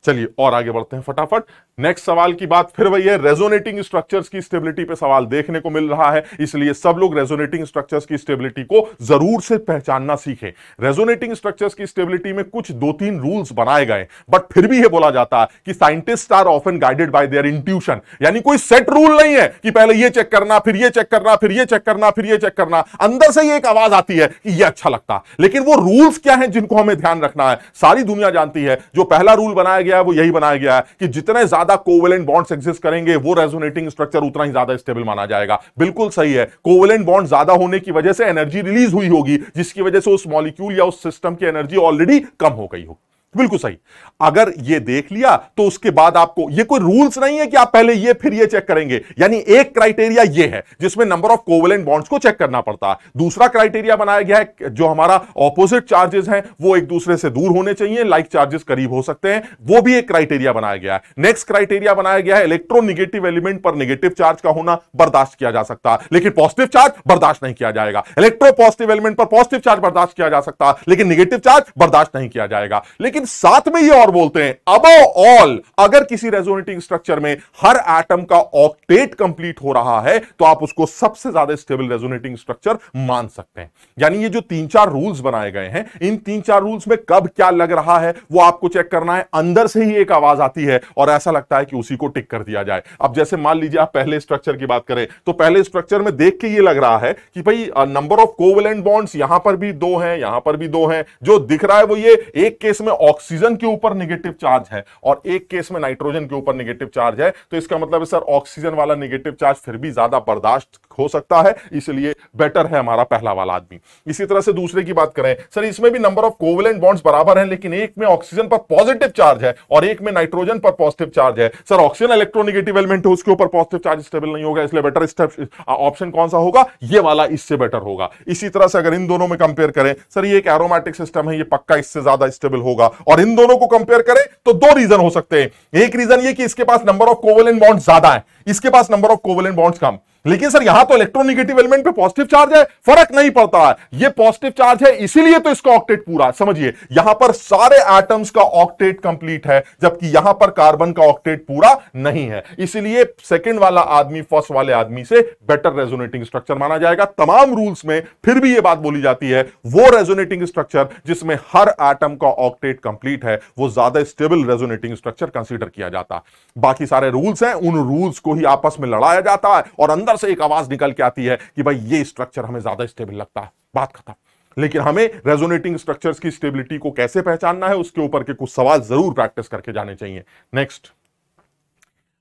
चलिए और आगे बढ़ते हैं फटाफट। नेक्स्ट सवाल की बात फिर वही है, रेजोनेटिंग स्ट्रक्चर्स की स्टेबिलिटी पे सवाल देखने को मिल रहा है, इसलिए सब लोग रेजोनेटिंग स्ट्रक्चर्स की स्टेबिलिटी को जरूर से पहचानना सीखें। रेजोनेटिंग स्ट्रक्चर्स की स्टेबिलिटी में कुछ 2-3 रूल्स बनाए गए, बट फिर भी यह बोला जाता है कि scientists are often guided by their intuition, यानी कोई सेट रूल नहीं है कि पहले ये चेक करना, फिर ये चेक करना, फिर ये चेक करना, फिर ये चेक करना। अंदर से ये एक आवाज आती है कि ये अच्छा लगता है, लेकिन वो रूल्स क्या हैं जिनको हमें ध्यान रखना है, सारी दुनिया जानती है। जो पहला रूल बनाया गया है वो यही बनाया गया है कि जितने ज्यादा कोवेलेंट बॉन्ड्स एग्जिस्ट करेंगे वो रेजोनेटिंग स्ट्रक्चर उतना ही ज्यादा स्टेबल माना जाएगा। बिल्कुल सही है, कोवेलेंट बॉन्ड ज्यादा होने की वजह से एनर्जी रिलीज हुई होगी, जिसकी वजह से उस मॉलिक्यूल या उस सिस्टम की एनर्जी ऑलरेडी कम हो गई होगी। बिल्कुल सही। अगर ये देख लिया तो उसके बाद आपको, ये कोई रूल्स नहीं है कि आप पहले ये फिर ये चेक करेंगे, यानी एक क्राइटेरिया ये है जिसमें नंबर ऑफ कोवेलेंट बॉन्ड्स को चेक करना पड़ता है। दूसरा क्राइटेरिया बनाया गया है जो हमारा ऑपोजिट चार्जेस हैं वो एक दूसरे से दूर होने चाहिए, लाइक चार्जेस करीब हो सकते हैं, वो भी एक क्राइटेरिया बनाया गया है। नेक्स्ट क्राइटेरिया बनाया गया है इलेक्ट्रोनेगेटिव एलिमेंट पर नेगेटिव चार्ज का होना बर्दाश्त किया जा सकता है, लेकिन पॉजिटिव चार्ज बर्दाश्त नहीं किया जाएगा। इलेक्ट्रो पॉजिटिव एलिमेंट पर पॉजिटिव चार्ज बर्दाश्त किया जा सकता है, लेकिन नेगेटिव चार्ज बर्दाश्त नहीं किया जाएगा। लेकिन साथ में ये और बोलते हैं, अबव ऑल अगर किसी रेजोनेटिंग स्ट्रक्चर में हर एटम का ऑक्टेट कंप्लीट हो रहा है तो आप उसको सबसे ज्यादा स्टेबल रेजोनेटिंग स्ट्रक्चर मान सकते हैं। यानी ये जो 3-4 रूल्स बनाए गए हैं, इन 3-4 रूल्स में कब क्या लग रहा है वो आपको चेक करना है। अंदर से ही एक आवाज आती है और ऐसा लगता है कि उसी को टिक कर दिया जाए। अब जैसे मान लीजिए आप पहले स्ट्रक्चर की बात करें तो पहले स्ट्रक्चर में देख के ये लग रहा है कि भाई नंबर ऑफ कोवेलेंट बॉन्ड्स यहां पर भी 2 हैं, यहां पर भी 2 हैं। जो दिख रहा है वो ये, एक केस में ऑक्सीजन के ऊपर नेगेटिव चार्ज है और एक केस में नाइट्रोजन के ऊपर नेगेटिव चार्ज है, तो इसका मतलब है सर ऑक्सीजन वाला नेगेटिव चार्ज फिर भी ज्यादा बर्दाश्त हो सकता है, इसलिए बेटर है हमारा पहला वाला आदमी। इसी तरह से दूसरे की बात करें, सर इसमें भी नंबर ऑफ कोवेलेंट बॉन्ड्स बराबर हैं, लेकिन एक में ऑक्सीजन पर पॉजिटिव चार्ज है और एक में नाइट्रोजन पर पॉजिटिव चार्ज है। सर ऑक्सीजन इलेक्ट्रोनेगेटिव एलिमेंट है, उसके ऊपर पॉजिटिव चार्ज स्टेबल नहीं होगा, इसलिए बेटर स्टेप ऑप्शन कौन सा होगा? ये वाला इससे बेटर होगा। इसी तरह से अगर इन दोनों में कंपेयर करें, सर ये एक एरोमेटिक सिस्टम है, ये पक्का इससे ज्यादा स्टेबल होगा, और इन दोनों को कंपेयर करें तो 2 रीजन हो सकते हैं। एक रीजन ये कि इसके पास नंबर ऑफ कोवेलेंट बॉन्ड्स ज्यादा है, इसके पास नंबर ऑफ कोवेलेंट बॉन्ड्स कम। लेकिन सर यहां तो इलेक्ट्रोनेगेटिव एलिमेंट पे पॉजिटिव चार्ज है, फर्क नहीं पड़ता है, ये पॉजिटिव चार्ज है इसीलिए तो इसका ऑक्टेट पूरा। समझिए यहां पर सारे एटम्स का ऑक्टेट कंप्लीट है, जबकि यहां पर कार्बन का ऑक्टेट पूरा नहीं है, इसलिए सेकंड वाला आदमी फर्स्ट वाले आदमी से बेटर रेजोनेटिंग स्ट्रक्चर माना जाएगा। तमाम रूल्स में फिर भी यह बात बोली जाती है, वो रेजोनेटिंग स्ट्रक्चर जिसमें हर एटम का ऑक्टेट कंप्लीट है वो ज्यादा स्टेबल रेजोनेटिंग स्ट्रक्चर कंसीडर किया जाता है। बाकी सारे रूल्स हैं, उन रूल्स को ही आपस में लड़ाया जाता है और अंदर से एक आवाज निकल के आती है कि भाई ये स्ट्रक्चर हमें ज्यादा स्टेबल लगता है, बात खत्म। लेकिन हमें रेजोनेटिंग स्ट्रक्चर्स की स्टेबिलिटी को कैसे पहचानना है उसके ऊपर के कुछ सवाल जरूर प्रैक्टिस करके जाने चाहिए। नेक्स्ट,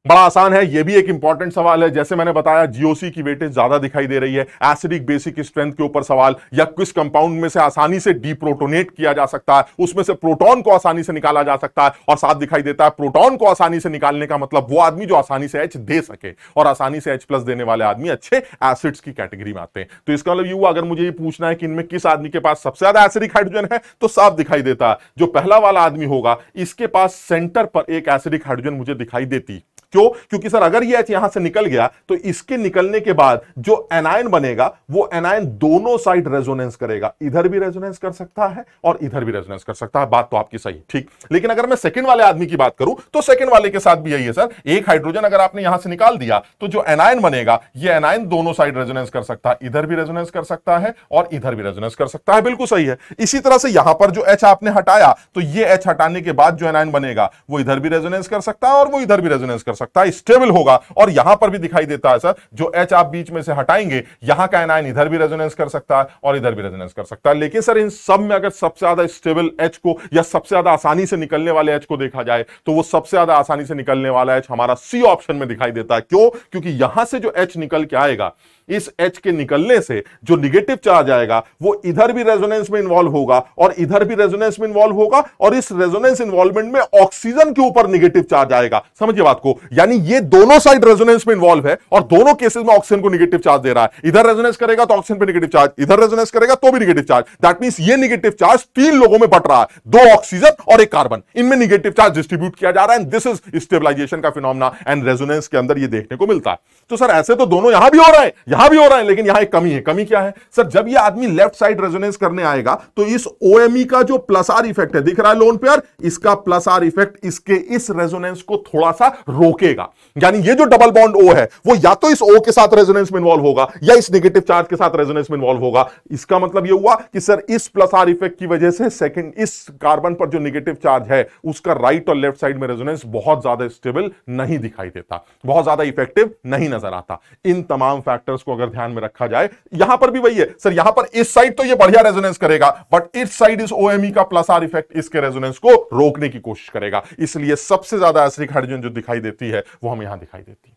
बड़ा आसान है, यह भी एक इंपॉर्टेंट सवाल है। जैसे मैंने बताया जीओसी की वेटेज ज्यादा दिखाई दे रही है, एसिडिक बेसिक स्ट्रेंथ के ऊपर सवाल, या किस कंपाउंड में से आसानी से डीप्रोटोनेट किया जा सकता है, उसमें से प्रोटॉन को आसानी से निकाला जा सकता है, और साथ दिखाई देता है प्रोटॉन को आसानी से निकालने का मतलब वो आदमी जो आसानी से H दे सके, और आसानी से H+ देने वाले आदमी अच्छे एसिड्स की कैटेगरी में आते हैं। तो इसका मतलब ये हुआ, अगर मुझे ये पूछना है कि इनमें किस आदमी के पास सबसे ज्यादा एसिडिक हाइड्रोजन है, तो साफ दिखाई देता है जो पहला वाला आदमी होगा, इसके पास सेंटर पर एक एसिडिक हाइड्रोजन मुझे दिखाई देती। क्यों? क्योंकि सर अगर ये H यहां से निकल गया तो इसके निकलने के बाद जो एनायन बनेगा वो एनायन दोनों साइड रेजोनेंस करेगा, इधर भी रेजोनेंस कर सकता है और इधर भी रेजोनेंस कर सकता है। बात तो आपकी सही, ठीक। लेकिन अगर मैं सेकंड वाले आदमी की बात करूं तो सेकंड वाले के साथ भी यही है सर, एक हाइड्रोजन अगर आपने यहां से निकाल दिया तो जो एनायन बनेगा ये एनायन दोनों साइड रेजोनेंस कर सकता है, इधर भी रेजोनेंस कर सकता है और इधर भी रेजोनेंस कर सकता है। बिल्कुल सही है। इसी तरह से यहां पर जो H आपने हटाया तो ये H हटाने के बाद जो एनायन बनेगा वो इधर भी रेजोनेंस कर सकता है और वो इधर भी रेजोनेंस कर सकता है, स्टेबल होगा। और यहां पर भी दिखाई देता है सर, जो H आप बीच में से हटाएंगे यहां का एनायन इधर भी रेजोनेंस कर सकता है और इधर भी रेजोनेंस कर सकता है। लेकिन सर इन सब में अगर सबसे ज्यादा स्टेबल H को या सबसे ज्यादा आसानी से निकलने वाले H को देखा जाए तो वो सबसे ज्यादा आसानी से निकलने वाला H हमारा C ऑप्शन में दिखाई देता है। क्यों? क्योंकि यहां से जो H निकल के आएगा, इस H के निकलने से जो निगेटिव चार्ज आएगा वो इधर भी रेजोनेंस में इन्वॉल्व होगा और इधर भी रेजोनेंस में इन्वॉल्व होगा, और इस रेजोनेंस इन्वॉल्वमेंट में ऑक्सीजन के ऊपर निगेटिव चार्ज आएगा। समझिए बात को, यानी ये दोनों साइड रेजोनेंस में इन्वॉल्व है और दोनों केसेस में ऑक्सीजन को निगेटिव चार्ज दे रहा है। इधर रेजोनेंस करेगा तो ऑक्सीजन पे निगेटिव चार्ज, इधर रेजोनेंस करेगा तो भी निगेटिव चार्ज। दैट मींस ये निगेटिव चार्ज 3 लोगों में बट रहा है, 2 ऑक्सीजन और 1 कार्बन, इनमें निगेटिव चार्ज डिस्ट्रीब्यूट किया जा रहा है। दिस इज स्टेबलाइजेशन का फिनोमेना एंड रेजोनेंस के अंदर ये देखने को मिलता है। तो सर ऐसे तो दोनों यहां भी हो रहा है, यहां भी हो रहा है, लेकिन यहां एक कमी है। कमी क्या है सर? जब ये आदमी लेफ्ट साइड रेजोनेंस करने आएगा तो इस OMe का जो प्लस आर इफेक्ट है, दिख रहा है लोन पेयर, इसका प्लस आर इफेक्ट इसके इस रेजोनेंस को थोड़ा सा रोकेगा। यानी ये जो डबल बॉन्ड O है वो या तो इस O के साथ रेजोनेंस में इन्वॉल्व होगा या इस नेगेटिव चार्ज के साथ रेजोनेंस में इन्वॉल्व होगा। इसका मतलब ये हुआ कि सर इस प्लस आर इफेक्ट की वजह से सेकंड इस कार्बन पर जो नेगेटिव चार्ज है उसका राइट और लेफ्ट साइड में रेजोनेंस बहुत ज्यादा स्टेबल नहीं दिखाई देता, बहुत ज्यादा इफेक्टिव नहीं नजर आता। इन तमाम फैक्टर्स को अगर ध्यान में रखा जाए, यहां पर भी वही है सर, यहां पर इस साइड तो ये बढ़िया रेजोनेंस करेगा, बट इस साइड इस OMe का प्लस आर इफेक्ट इसके रेजोनेंस को रोकने की कोशिश करेगा। इसलिए सबसे ज्यादा एसिडिक हाइड्रोजन जो दिखाई देती है वो हमें यहां दिखाई देती है।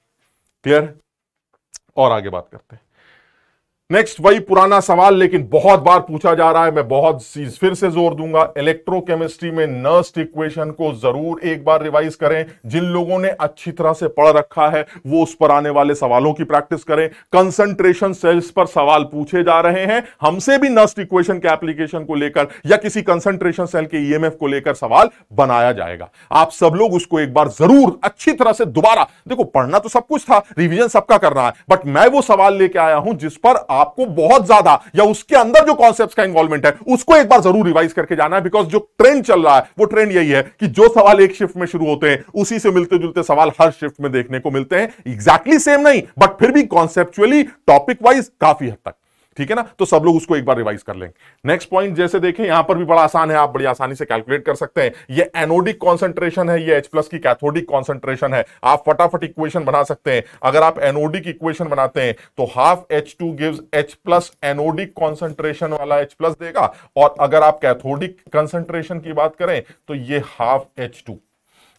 क्लियर? और आगे बात करते हैं। नेक्स्ट वही पुराना सवाल, लेकिन बहुत बार पूछा जा रहा है, मैं बहुत फिर से जोर दूंगा, इलेक्ट्रोकेमिस्ट्री में नर्स्ट इक्वेशन को जरूर एक बार रिवाइज करें। जिन लोगों ने अच्छी तरह से पढ़ रखा है वो उस पर आने वाले सवालों की प्रैक्टिस करें। कंसंट्रेशन सेल्स पर सवाल पूछे जा रहे हैं, हमसे भी नर्स्ट इक्वेशन के एप्लीकेशन को लेकर या किसी कंसंट्रेशन सेल के EMF को लेकर सवाल बनाया जाएगा। आप सब लोग उसको एक बार जरूर अच्छी तरह से दोबारा देखो। पढ़ना तो सब कुछ था, रिवीजन सबका करना है, बट मैं वो सवाल लेके आया हूं जिस पर आपको बहुत ज्यादा या उसके अंदर जो कॉन्सेप्ट्स का इन्वॉल्वमेंट है उसको एक बार जरूर रिवाइज करके जाना है। बिकॉज जो ट्रेंड चल रहा है वो ट्रेंड यही है कि जो सवाल एक शिफ्ट में शुरू होते हैं उसी से मिलते जुलते सवाल हर शिफ्ट में देखने को मिलते हैं। एग्जैक्टली सेम नहीं, बट फिर भी कॉन्सेप्चुअली टॉपिक वाइज काफी हद तक, ठीक है ना? तो सब लोग उसको एक बार रिवाइज कर लेंगे। नेक्स्ट पॉइंट जैसे देखें, यहां पर भी बड़ा आसान है, आप बड़ी आसानी से कैलकुलेट कर सकते हैं। ये एनोडिक कॉन्सेंट्रेशन है, ये H+ की कैथोडिक कॉन्सेंट्रेशन है। आप फटाफट इक्वेशन बना सकते हैं। अगर आप एनोडिक इक्वेशन बनाते हैं तो half H2 gives H+ anodic concentration वाला H+ देगा, और अगर आप कैथोडिक कॉन्सेंट्रेशन की बात करें तो ये हाफ H2।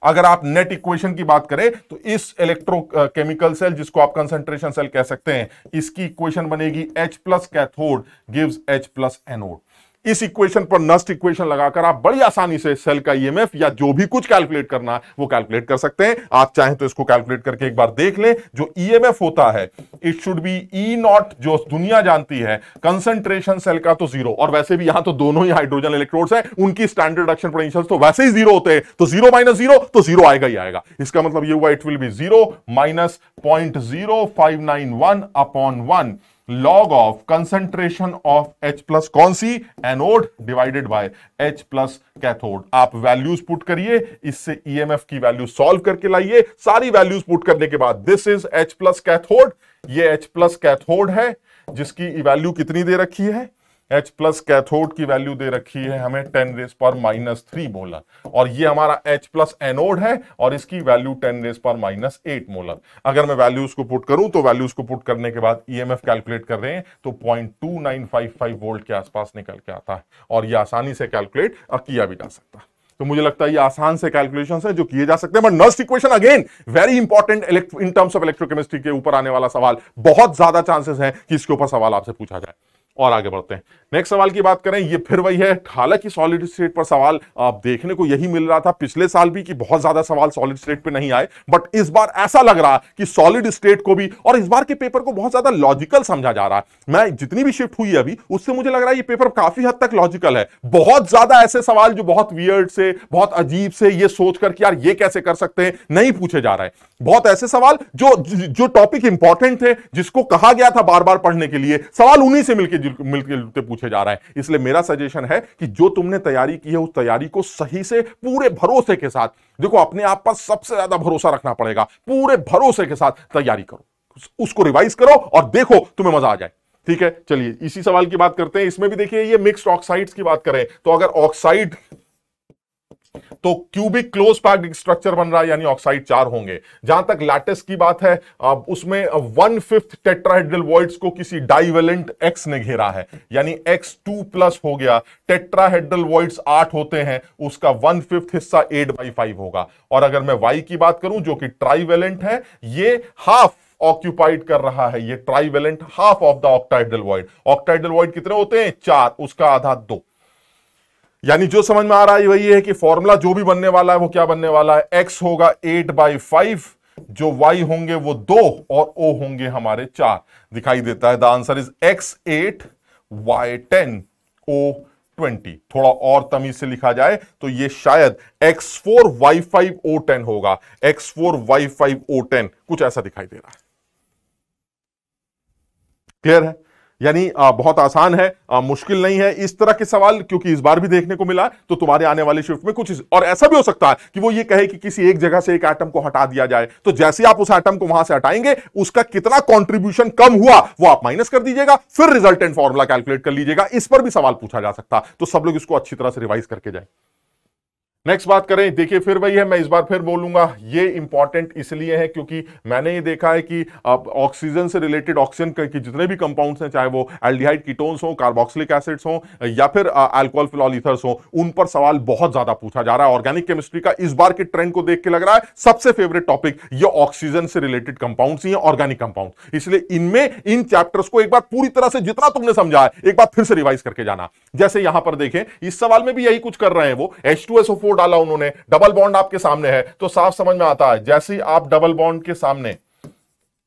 अगर आप नेट इक्वेशन की बात करें तो इस इलेक्ट्रोकेमिकल सेल, जिसको आप कंसंट्रेशन सेल कह सकते हैं, इसकी इक्वेशन बनेगी H+ cathode gives H+ anode. इस इक्वेशन पर नस्ट इक्वेशन लगाकर आप बड़ी आसानी से सेल का EMF या जो भी कुछ कैलकुलेट करना है वो कैलकुलेट कर सकते हैं। आप चाहें तो इसको कैलकुलेट करके एक बार देख लें। जो EMF होता है इट शुड बी E0, जो दुनिया जानती है कंसंट्रेशन सेल का तो 0, और वैसे भी यहां तो दोनों ही हाइड्रोजन इलेक्ट्रोड्स हैं, उनकी स्टैंडर्ड रिडक्शन पोटेंशियल्स तो वैसे ही 0 होते हैं, तो 0 - 0 तो 0 आएगा ही आएगा। इसका मतलब ये हुआ it will be 0 - 0.0591 upon 1 log of concentration of H+, कौन सी? Anode, divided by H+ cathode. आप वैल्यूज पुट करिए, इससे EMF की वैल्यू सॉल्व करके लाइए। सारी वैल्यूज पुट करने के बाद दिस इज H+ कैथोड, ये H+ कैथोड है जिसकी वैल्यू कितनी दे रखी है? H+ कैथोड की वैल्यू दे रखी है हमें 10⁻³ मोलर, और ये हमारा H+ एनोड है और इसकी वैल्यू 10⁻8 मोलर। अगर मैं वैल्यूज को पुट करूं तो वैल्यूज को पुट करने के बाद EMF कैलकुलेट कर रहे हैं तो 0.2955 वोल्ट के आसपास निकल के आता है, और ये आसानी से कैलकुलेट किया भी जा सकता है। तो मुझे लगता है ये आसान से कैलकुलेशंस है जो किए जा सकते हैं। But Nernst equation again very important in terms of electrochemistry के ऊपर आने वाला सवाल, बहुत ज्यादा चांसेस हैं कि इसके ऊपर सवाल आपसे पूछा जाए। और आगे बढ़ते हैं, नेक्स्ट सवाल की बात करें। ये फिर वही है, हालांकि सॉलिड स्टेट पर सवाल आप देखने को यही मिल रहा था पिछले साल भी कि बहुत ज्यादा सवाल सॉलिड स्टेट पे नहीं आए, बट इस बार ऐसा लग रहा कि सॉलिड स्टेट को भी, और इस बार के पेपर को बहुत ज्यादा लॉजिकल समझा जा रहा है। मैं जितनी भी शिफ्ट हुई अभी उससे मुझे लग रहा है ये पेपर काफी हद तक लॉजिकल है। बहुत ज्यादा ऐसे सवाल जो बहुत वियर्ड से, बहुत अजीब से, ये सोचकर कि यार ये कैसे कर सकते हैं, नहीं पूछे जा रहे हैं। बहुत ऐसे सवाल जो टॉपिक इंपॉर्टेंट थे, जिसको कहा गया था बार बार पढ़ने के लिए, सवाल उन्हीं से मिलके पूछे जा रहा है। इसलिए मेरा सजेशन है कि जो तुमने तैयारी की है उस तैयारी को सही से पूरे भरोसे के साथ, देखो अपने आप पर सबसे ज्यादा भरोसा रखना पड़ेगा, पूरे भरोसे के साथ तैयारी करो, उसको रिवाइज करो और देखो तुम्हें मजा आ जाए। ठीक है, चलिए इसी सवाल की बात करते हैं। इसमें भी देखिए ये मिक्स्ड ऑक्साइड्स की बात करें तो अगर ऑक्साइड तो क्यूबिक क्लोज पैक्ड स्ट्रक्चर बन रहा है, यानी ऑक्साइड 4 होंगे। जहां तक लैटिस की बात है, उसमें 1/5 टेट्राहेड्रल वॉइड्स को किसी डाइवेलेंट X ने घेरा है, यानी X2+ हो गया। टेट्राहेड्रल वॉइड्स 8 होते हैं, उसका 1/5 हिस्सा 8/5 होगा। और अगर मैं Y की बात करूं जो कि ट्राइवेलेंट है, ये हाफ ऑक्यूपाइड कर रहा है, ये trivalent half of the octahedral void. Octahedral void कितने होते हैं? 4, उसका आधा 2। यानी जो समझ में आ रहा है वही है कि फॉर्मूला जो भी बनने वाला है वो क्या बनने वाला है? X होगा 8/5, जो Y होंगे वो 2 और O होंगे हमारे 4। दिखाई देता है the answer is X8 Y10 O20। थोड़ा और तमीज से लिखा जाए तो ये शायद X4 Y5 O10 होगा। X4 Y5 O10 कुछ ऐसा दिखाई दे रहा है। क्लियर है? यानी बहुत आसान है, मुश्किल नहीं है इस तरह के सवाल, क्योंकि इस बार भी देखने को मिला। तो तुम्हारे आने वाली शिफ्ट में कुछ और ऐसा भी हो सकता है कि वो ये कहे कि किसी एक जगह से एक एटम को हटा दिया जाए, तो जैसे आप उस एटम को वहां से हटाएंगे उसका कितना कंट्रीब्यूशन कम हुआ वो आप माइनस कर दीजिएगा, फिर रिजल्टेंट फॉर्मूला कैलकुलेट कर लीजिएगा। इस पर भी सवाल पूछा जा सकता है, तो सब लोग इसको अच्छी तरह से रिवाइज करके जाए। नेक्स्ट बात करें, देखिए फिर वही है, मैं इस बार फिर बोलूंगा, ये इंपॉर्टेंट इसलिए है क्योंकि मैंने ये देखा है कि ऑक्सीजन से रिलेटेड, ऑक्सीजन के जितने भी कंपाउंड्स हैं, चाहे वो एल्डिहाइड कीटोन्स हो, कार्बोक्सिलिक एसिड्स हो या फिर अल्कोहल फिनॉल ईथर्स हो, उन पर सवाल बहुत ज्यादा पूछा जा रहा है। ऑर्गेनिक केमिस्ट्री का इस बार के ट्रेंड को देख के लग रहा है सबसे फेवरेट टॉपिक ये ऑक्सीजन से रिलेटेड कंपाउंड्स ही हैं, ऑर्गेनिक कंपाउंड। इसलिए इनमें इन चैप्टर्स को एक बार पूरी तरह से जितना तुमने समझा है एक बार फिर से रिवाइज करके जाना। जैसे यहां पर देखें, इस सवाल में भी यही कुछ कर रहे हैं वो, H2SO4 डाला उन्होंने, डबल बॉन्ड आपके सामने है, तो साफ समझ में आता है जैसे ही आप डबल बॉन्ड के सामने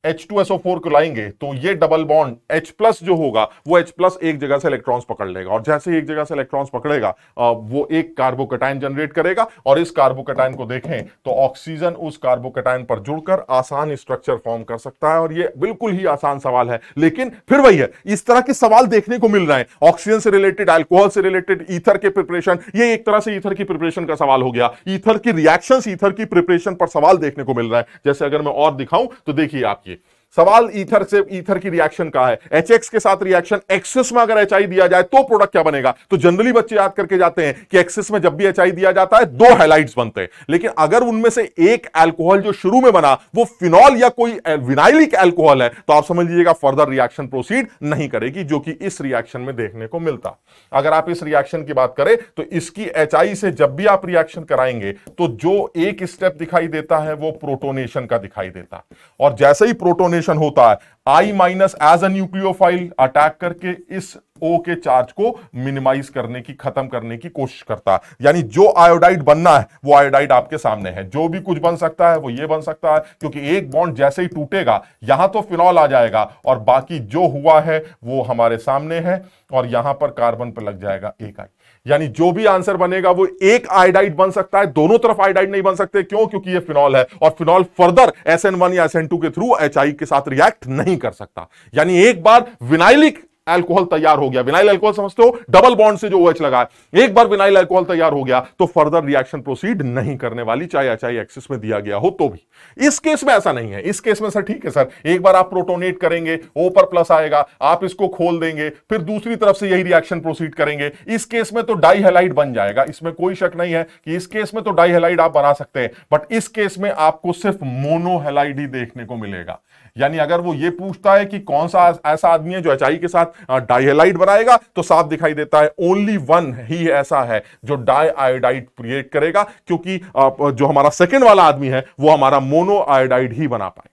H2SO4 को लाएंगे तो ये डबल बॉन्ड H+ जो होगा वो H+ एक जगह से इलेक्ट्रॉन्स पकड़ लेगा, और जैसे ही एक जगह से इलेक्ट्रॉन्स पकड़ेगा वो एक कार्बोकैटायन जनरेट करेगा, और इस कार्बोकैटायन को देखें तो ऑक्सीजन उस कार्बोकैटायन पर जुड़कर आसान स्ट्रक्चर फॉर्म कर सकता है। और ये बिल्कुल ही आसान सवाल है, लेकिन फिर वही है, इस तरह के सवाल देखने को मिल रहे हैं। ऑक्सीजन से रिलेटेड, अल्कोहल से रिलेटेड, ईथर के प्रिपरेशन, ये एक तरह से ईथर की प्रिपरेशन का सवाल हो गया। ईथर की रिएक्शंस, ईथर की प्रिपरेशन पर सवाल देखने को मिल रहा है। जैसे अगर मैं और दिखाऊं तो देखिए आप, ये सवाल ईथर से, ईथर की रिएक्शन का है, HX के साथ रिएक्शन, एक्सिस में अगर HI दिया जाए तो प्रोडक्ट क्या बनेगा। तो जनरली बच्चे याद करके जाते हैं कि एक्सिस में जब भी HI दिया जाता है दो हैलाइड्स बनते हैं, लेकिन अगर उनमें से एक अल्कोहल जो शुरू में बना वो फिनॉल या कोई विनाइलिक अल्कोहल है, तो आप समझ लीजिएगा फर्दर रिएक्शन प्रोसीड नहीं करेगी, जो कि इस रिएक्शन में देखने को मिलता। अगर आप इस रिएक्शन की बात करें तो इसकी HI से जब भी आप रिएक्शन कराएंगे तो जो एक स्टेप दिखाई देता है वो प्रोटोनेशन का दिखाई देता, और जैसे ही प्रोटोनेशन होता है I- as a nucleophile attack करके इस O के चार्ज को मिनिमाइज करने की, खत्म करने की कोशिश करता है। यानी जो आयोडाइड बनना है वो आयोडाइड आपके सामने है, जो भी कुछ बन सकता है वो ये बन सकता है, क्योंकि एक बॉन्ड जैसे ही टूटेगा यहां तो फिनॉल आ जाएगा और बाकी जो हुआ है वो हमारे सामने है, और यहां पर कार्बन पर लग जाएगा एक आई। यानी जो भी आंसर बनेगा वो एक आयोडाइड बन सकता है, दोनों तरफ आयोडाइड नहीं बन सकते। क्यों? क्योंकि ये फिनॉल है, और फिनॉल फर्दर SN1 या SN2 के थ्रू HI के साथ रिएक्ट नहीं कर सकता। यानी एक बार विनाइलिक अल्कोहल तैयार हो गया, विनाइल अल्कोहल समझते हो, डबल बॉन्ड से जो OH लगा है, एक बार विनाइल अल्कोहल तैयार हो गया तो फर्दर रिएक्शन प्रोसीड नहीं करने वाली, चाहे HI एक्सिस में दिया गया हो तो भी। इस केस में ऐसा नहीं है। इस केस में सर ठीक है सर, एक बार आप प्रोटोनेट करेंगे, O पर प्लस आएगा, आप इसको खोल देंगे, फिर दूसरी तरफ से यही रिएक्शन प्रोसीड करेंगे, इस केस में तो डाई हैलाइड बन जाएगा। इसमें कोई शक नहीं है कि इस केस में तो डाई हैलाइड आप बना सकते हैं, बट इस केस में आपको सिर्फ मोनो हैलाइड ही देखने को मिलेगा। यानी अगर वो ये पूछता है कि कौन सा ऐसा आदमी है जो HI के साथ डाइहैलाइड बनाएगा, तो साफ दिखाई देता है ओनली वन ही ऐसा है जो डाई आयोडाइड क्रिएट करेगा, क्योंकि जो हमारा सेकंड वाला आदमी है वो हमारा मोनो आयोडाइड ही बना पाए।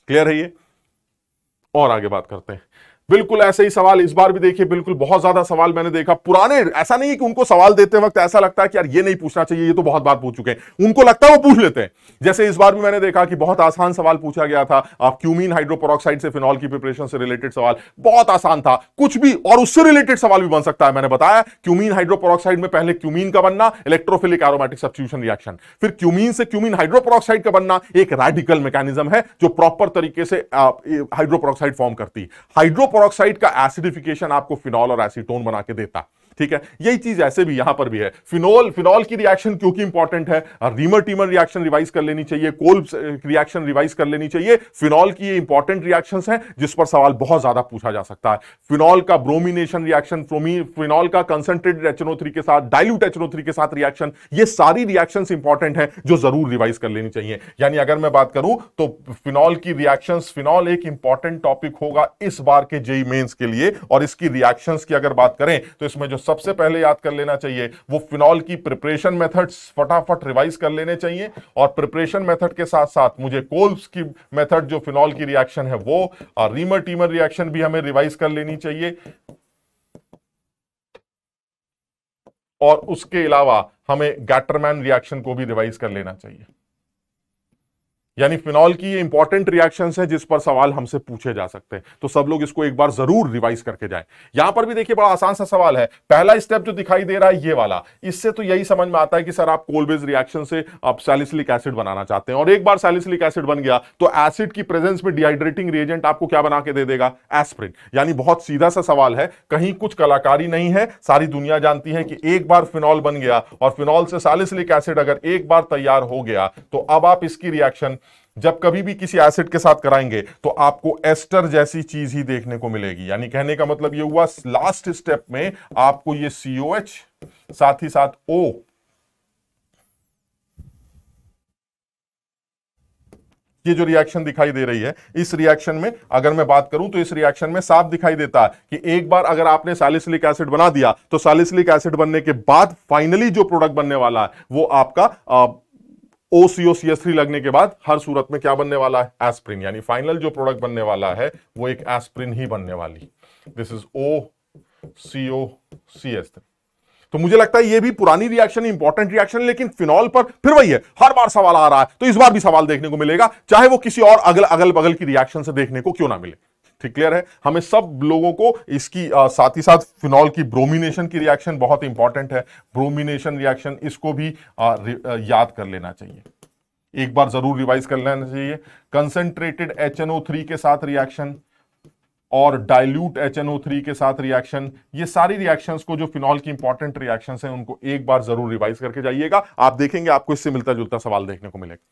क्लियर है ये? और आगे बात करते हैं। बिल्कुल ऐसे ही सवाल इस बार भी देखिए, बिल्कुल बहुत ज्यादा सवाल मैंने देखा। पुराने ऐसा नहीं है कि उनको सवाल देते वक्त ऐसा लगता है कि यार ये नहीं पूछना चाहिए, ये तो बहुत बार पूछ चुके हैं, उनको लगता है वो पूछ लेते हैं। जैसे इस बार भी मैंने देखा कि बहुत आसान सवाल पूछा गया था, क्यूमीन हाइड्रोपेरोक्साइड से फिनॉल की प्रिपरेशन से रिलेटेड सवाल बहुत आसान था, कुछ भी और उससे रिलेटेड सवाल भी बन सकता है। मैंने बताया क्यूमीन हाइड्रोपेरोक्साइड में पहले क्यूमीन का बनना, इलेक्ट्रोफिलिक एरोमेटिक सब्स्टिट्यूशन रिएक्शन, फिर क्यूमीन से क्यूमीन हाइड्रोपेरोक्साइड का बनना एक रेडिकल मैकेनिज्म है जो प्रॉपर तरीके से हाइड्रोपेरोक्साइड फॉर्म करती। हाइड्रोपेरोक्साइड का एसिडिफिकेशन आपको फिनॉल और एसीटोन बना के देता। ठीक है, यही चीज ऐसे भी यहां पर भी है। फिनॉल की रिएक्शन क्योंकि इंपॉर्टेंट है, रीमर टीमर रिएक्शन रिवाइज कर लेनी चाहिए, कोल्ब रिएक्शन रिवाइज कर लेनी चाहिए। फिनॉल की ये इंपॉर्टेंट रिएक्शंस हैं जिस पर सवाल बहुत ज्यादा पूछा जा सकता है। फिनॉल का ब्रोमिनेशन रिएक्शन, फिनॉल का कंसंट्रेटेड HNO3 के साथ डाइल्यूट HNO3 के साथ रिएक्शन, ये सारी रिएक्शंस इंपॉर्टेंट हैं जो जरूर रिवाइज कर लेनी चाहिए। यानी अगर मैं बात करूं तो फिनॉल की रिएक्शंस, फिनॉल एक इंपॉर्टेंट टॉपिक होगा इस बार के जेईई मेंस के लिए। और इसकी रिएक्शंस की अगर बात करें तो इसमें जो सबसे पहले याद कर लेना चाहिए वो फिनॉल की प्रिपरेशन मेथड्स फटाफट रिवाइज कर लेने चाहिए, और प्रिपरेशन मेथड के साथ साथ मुझे कोल्ब्स की मेथड जो फिनॉल की रिएक्शन है वो, और रीमर टीमर रिएक्शन भी हमें रिवाइज कर लेनी चाहिए, और उसके अलावा हमें गैटरमैन रिएक्शन को भी रिवाइज कर लेना चाहिए। यानी फिनॉल की ये इंपॉर्टेंट रिएक्शंस है जिस पर सवाल हमसे पूछे जा सकते हैं, तो सब लोग इसको एक बार जरूर रिवाइज करके जाएं। यहां पर भी देखिए बड़ा आसान सा सवाल है। पहला स्टेप जो दिखाई दे रहा है ये वाला, इससे तो यही समझ में आता है कि सर आप कोलबेज रिएक्शन से आप सैलिसिलिक एसिड बनाना चाहते हैं, और एक बार सैलिसिलिक एसिड बन गया तो एसिड की प्रेजेंस में डिहाइड्रेटिंग रिएजेंट आपको क्या बना के दे देगा, एस्पिरिन। यानी बहुत सीधा सा सवाल है, कहीं कुछ कलाकारी नहीं है। सारी दुनिया जानती है कि एक बार फिनॉल बन गया और फिनॉल से सैलिसिलिक एसिड अगर एक बार तैयार हो गया तो अब आप इसकी रिएक्शन जब कभी भी किसी एसिड के साथ कराएंगे तो आपको एस्टर जैसी चीज ही देखने को मिलेगी। यानी कहने का मतलब ये हुआ लास्ट स्टेप में आपको ये COH साथ ही साथ O, ये जो रिएक्शन दिखाई दे रही है, इस रिएक्शन में अगर मैं बात करूं तो इस रिएक्शन में साफ दिखाई देता है कि एक बार अगर आपने सैलिसिलिक एसिड बना दिया तो सैलिसिलिक एसिड बनने के बाद फाइनली जो प्रोडक्ट बनने वाला है वो आपका OCO-CH3 लगने के बाद हर सूरत में क्या बनने वाला है, एस्पिरिन। यानी फाइनल जो प्रोडक्ट बनने वाला है वो एक एस्पिरिन ही बनने वाली। This is OCO-CH3। तो मुझे लगता है ये भी पुरानी रिएक्शन, इंपॉर्टेंट रिएक्शन, लेकिन फिनॉल पर फिर वही है, हर बार सवाल आ रहा है, तो इस बार भी सवाल देखने को मिलेगा, चाहे वो किसी और अगल बगल की रिएक्शन से देखने को क्यों ना मिले। ठीक, क्लियर है। हमें सब लोगों को इसकी साथ ही साथ फिनॉल की ब्रोमिनेशन की रिएक्शन बहुत इंपॉर्टेंट है, ब्रोमिनेशन रिएक्शन, इसको भी याद कर लेना चाहिए, एक बार जरूर रिवाइज कर लेना चाहिए। कंसंट्रेटेड HNO3 के साथ रिएक्शन और डाइल्यूट HNO3 के साथ रिएक्शन, ये सारी रिएक्शंस को जो फिनॉल की इंपॉर्टेंट रिएक्शंस हैं उनको एक बार जरूर रिवाइज करके जाइएगा। आप देखेंगे आपको इससे मिलता जुलता सवाल देखने को मिलेगा।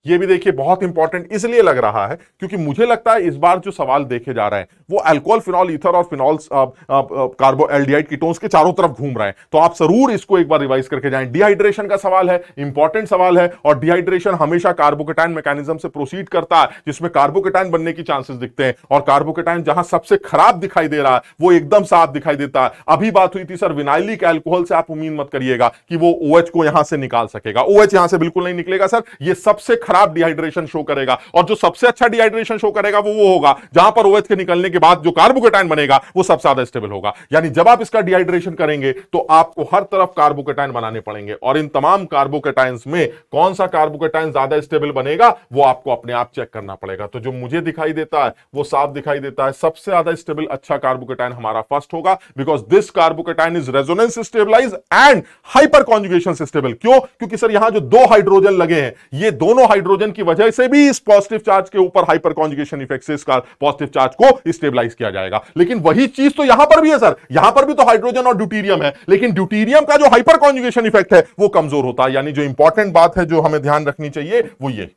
ये भी देखिए बहुत इंपॉर्टेंट इसलिए लग रहा है क्योंकि मुझे लगता है इस बार जो सवाल देखे जा रहे हैं वो अल्कोहल, फिनॉल, ईथर और फिनॉल कार्बो एल्डिहाइड कीटोन्स के चारों तरफ घूम रहे हैं, तो आप जरूर इसको एक बार रिवाइज करके जाएं। डिहाइड्रेशन का सवाल है, इंपॉर्टेंट सवाल है, और डिहाइड्रेशन हमेशा कार्बोकेटाइन मैकेनिज्म से प्रोसीड करता है जिसमें कार्बोकेटाइन बनने की चांसेस दिखते हैं, और कार्बोकेटाइन जहां सबसे खराब दिखाई दे रहा है वो एकदम साफ दिखाई देता है। अभी बात हुई थी सर विनाइलिक अल्कोहल से, आप उम्मीद मत करिएगा कि वो OH को यहां से निकाल सकेगा, OH यहां से बिल्कुल नहीं निकलेगा सर, ये सबसे खराब डिहाइड्रेशन शो करेगा, और जो सबसे अच्छा डिहाइड्रेशन शो करेगा वो होगा जहां पर OH के निकलने के बाद जो कार्बोकेटाइन बनेगा वो सबसे ज्यादा स्टेबल होगा। यानी जब आप इसका डिहाइड्रेशन करेंगे तो आपको हर तरफ कार्बोकेटाइन बनाने पड़ेंगे, और इन तमाम कार्बोकेटाइंस में कौन सा कार्बोकेटाइन ज्यादा स्टेबल बनेगा वो आपको अपने आप चेक करना पड़ेगा। तो जो मुझे दिखाई देता है वो साफ दिखाई देता है, सबसे ज्यादा स्टेबल अच्छा कार्बोकेटाइन हमारा फर्स्ट होगा, because this carbocation is resonance stabilise and hyperconjugation stable. क्यों? क्योंकि सर यहां जो दो हाइड्रोजन लगे हैं, ये दोनों हाइड्रोजन की वजह से भी इस पॉजिटिव चार्ज के ऊपर हाइपर कॉन्जुगेशन इफेक्ट से इसका पॉजिटिव चार्ज को स्टेबलाइज किया जाएगा। लेकिन वही चीज तो यहां पर भी है सर, यहां पर भी तो हाइड्रोजन और ड्यूटीरियम है, लेकिन ड्यूटीरियम का जो हाइपर कॉन्जुगेशन इफेक्ट है वो कमजोर होता है। यानी जो इंपॉर्टेंट बात है जो हमें ध्यान रखनी चाहिए वो ये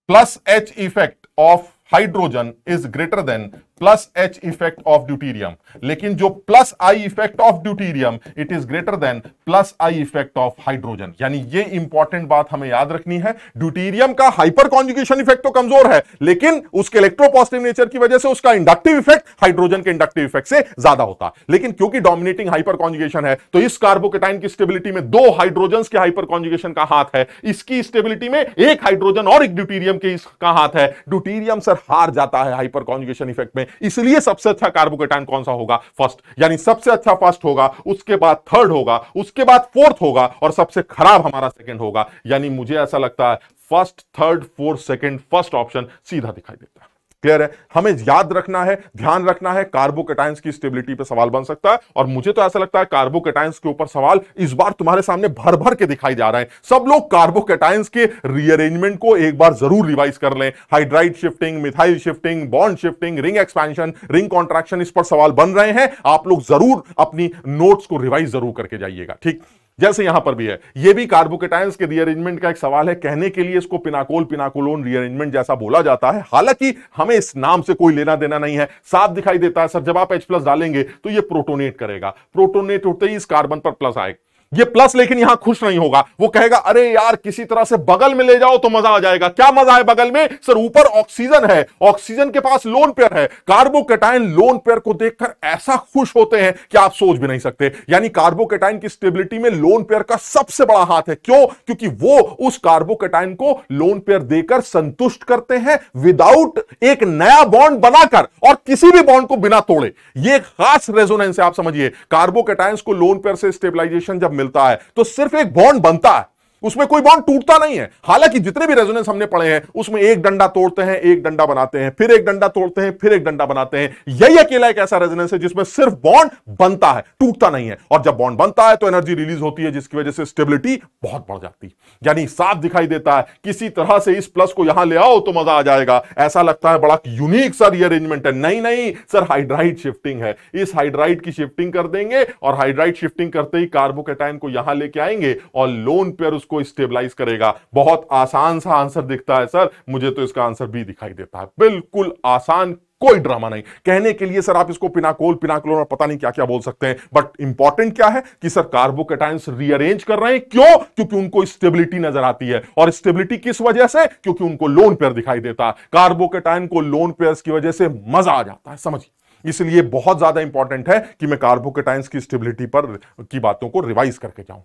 plus H effect of hydrogen is greater than plus H effect of deuterium, लेकिन जो plus I effect of deuterium it is greater than plus I effect of hydrogen. यानी ये इंपॉर्टेंट बात हमें याद रखनी है, ड्यूटीरियम का हाइपर कॉन्जुगेशन इफेक्ट तो कमजोर है, लेकिन उसके इलेक्ट्रोपॉजिटिव नेचर की वजह से उसका इंडक्टिव इफेक्ट हाइड्रोजन के इंडक्टिव इफेक्ट से ज्यादा होता है। लेकिन क्योंकि डोमिनेटिंग हाइपर कॉन्जुगेशन है तो इस कार्बोकेटाइन की स्टेबिलिटी में दो हाइड्रोजन के हाइपर कॉन्जुगेशन का हाथ है, इसकी स्टेबिलिटी में एक हाइड्रोजन और एक ड्यूटीरियम के इसका हाथ है। ड्यूटीरियम सर हार जाता है हाइपर कॉन्जुगेशन इफेक्ट में, इसलिए सबसे अच्छा कार्बोकेटाइन कौन सा होगा? फर्स्ट। यानी सबसे अच्छा फर्स्ट होगा, उसके बाद थर्ड होगा, उसके बाद फोर्थ होगा, और सबसे खराब हमारा सेकंड होगा। यानी मुझे ऐसा लगता है first, third, fourth, second, first option सीधा दिखाई देता है। क्लियर है? हमें याद रखना है, ध्यान रखना है, कार्बोकेटाइंस की स्टेबिलिटी पे सवाल बन सकता है, और मुझे तो ऐसा लगता है कार्बोकेटाइंस के ऊपर सवाल इस बार तुम्हारे सामने भर भर के दिखाई जा रहे हैं। सब लोग कार्बोकेटाइंस के रीअरेंजमेंट को एक बार जरूर रिवाइज कर लें। Hydride shifting, methyl shifting, bond shifting, ring expansion, ring contraction, इस पर सवाल बन रहे हैं। आप लोग जरूर अपनी नोट्स को रिवाइज जरूर करके जाइएगा। ठीक, जैसे यहां पर भी है, यह भी कार्बोकेटाइंस के रीअरेंजमेंट का एक सवाल है। कहने के लिए इसको पिनाकोल पिनाकोलोन रीअरेंजमेंट जैसा बोला जाता है, हालांकि हमें इस नाम से कोई लेना देना नहीं है। साफ दिखाई देता है सर, जब आप H+ डालेंगे तो यह प्रोटोनेट करेगा, प्रोटोनेट होते ही इस कार्बन पर प्लस आएगा। ये प्लस लेकिन यहां खुश नहीं होगा, वो कहेगा अरे यार किसी तरह से बगल में ले जाओ तो मजा आ जाएगा। क्या मजा है बगल में? सर ऊपर ऑक्सीजन है, ऑक्सीजन के पास लोन पेयर है। कार्बोकेटाइन लोन पेयर को देखकर ऐसा खुश होते हैं कि आप सोच भी नहीं सकते। यानी कार्बोकेटाइन की स्टेबिलिटी में लोन पेयर का सबसे बड़ा हाथ है। क्यों? क्योंकि वो उस कार्बोकेटाइन को लोन पेयर देकर संतुष्ट करते हैं विदाउट एक नया बॉन्ड बनाकर, और किसी भी बॉन्ड को बिना तोड़े। ये खास रेजोनेंस है, आप समझिए। कार्बोकेटाइंस को लोन पेयर से स्टेबलाइजेशन जब मिलता है तो सिर्फ एक बॉन्ड बनता है, उसमें कोई बॉन्ड टूटता नहीं है। हालांकि जितने भी रेजोनेंस हमने पढ़े हैं उसमें एक डंडा तोड़ते हैं, एक डंडा बनाते हैं, फिर एक डंडा तोड़ते हैं, फिर एक डंडा बनाते हैं। यही अकेला एक ऐसा रेजोनेंस है जिसमें सिर्फ बॉन्ड बनता है, टूटता नहीं है। और जब बॉन्ड बनता है तो एनर्जी रिलीज होती है जिसकी वजह से स्टेबिलिटी बहुत बढ़ जाती है। यानी साफ दिखाई देता है, किसी तरह से इस प्लस को यहां ले आओ तो मजा आ जाएगा। ऐसा लगता है बड़ा यूनिक सा रीअरेंजमेंट है। नहीं नहीं सर, हाइड्राइड शिफ्टिंग है। इस हाइड्राइड की शिफ्टिंग कर देंगे और हाइड्राइड शिफ्टिंग करते ही कार्बोकैटायन को यहां लेके आएंगे और लोन पेयर उसको स्टेबलाइज करेगा। बहुत आसान सा आंसर दिखता है सर, मुझे तो इसका आंसर बी दिखाई देता है। बिल्कुल आसान, कोई ड्रामा नहीं। कहने के लिए सर आप इसको पिनाकोल पिनाकोलोन और पता नहीं क्या क्या बोल सकते हैं, बट इंपॉर्टेंट क्या है कि सर कार्बोकैटायंस रीअरेंज कर रहे हैं। क्यों? क्योंकि उनको स्टेबिलिटी नजर आती है। और स्टेबिलिटी किस वजह से? क्योंकि उनको लोन पेयर दिखाई देता है। कार्बोकैटायन को लोन पेयर्स की वजह से मजा आ जाता है, समझिए। इसलिए बहुत ज्यादा इंपॉर्टेंट है कि मैं कार्बोकैटायंस की स्टेबिलिटी पर की बातों को रिवाइज करके जाऊं।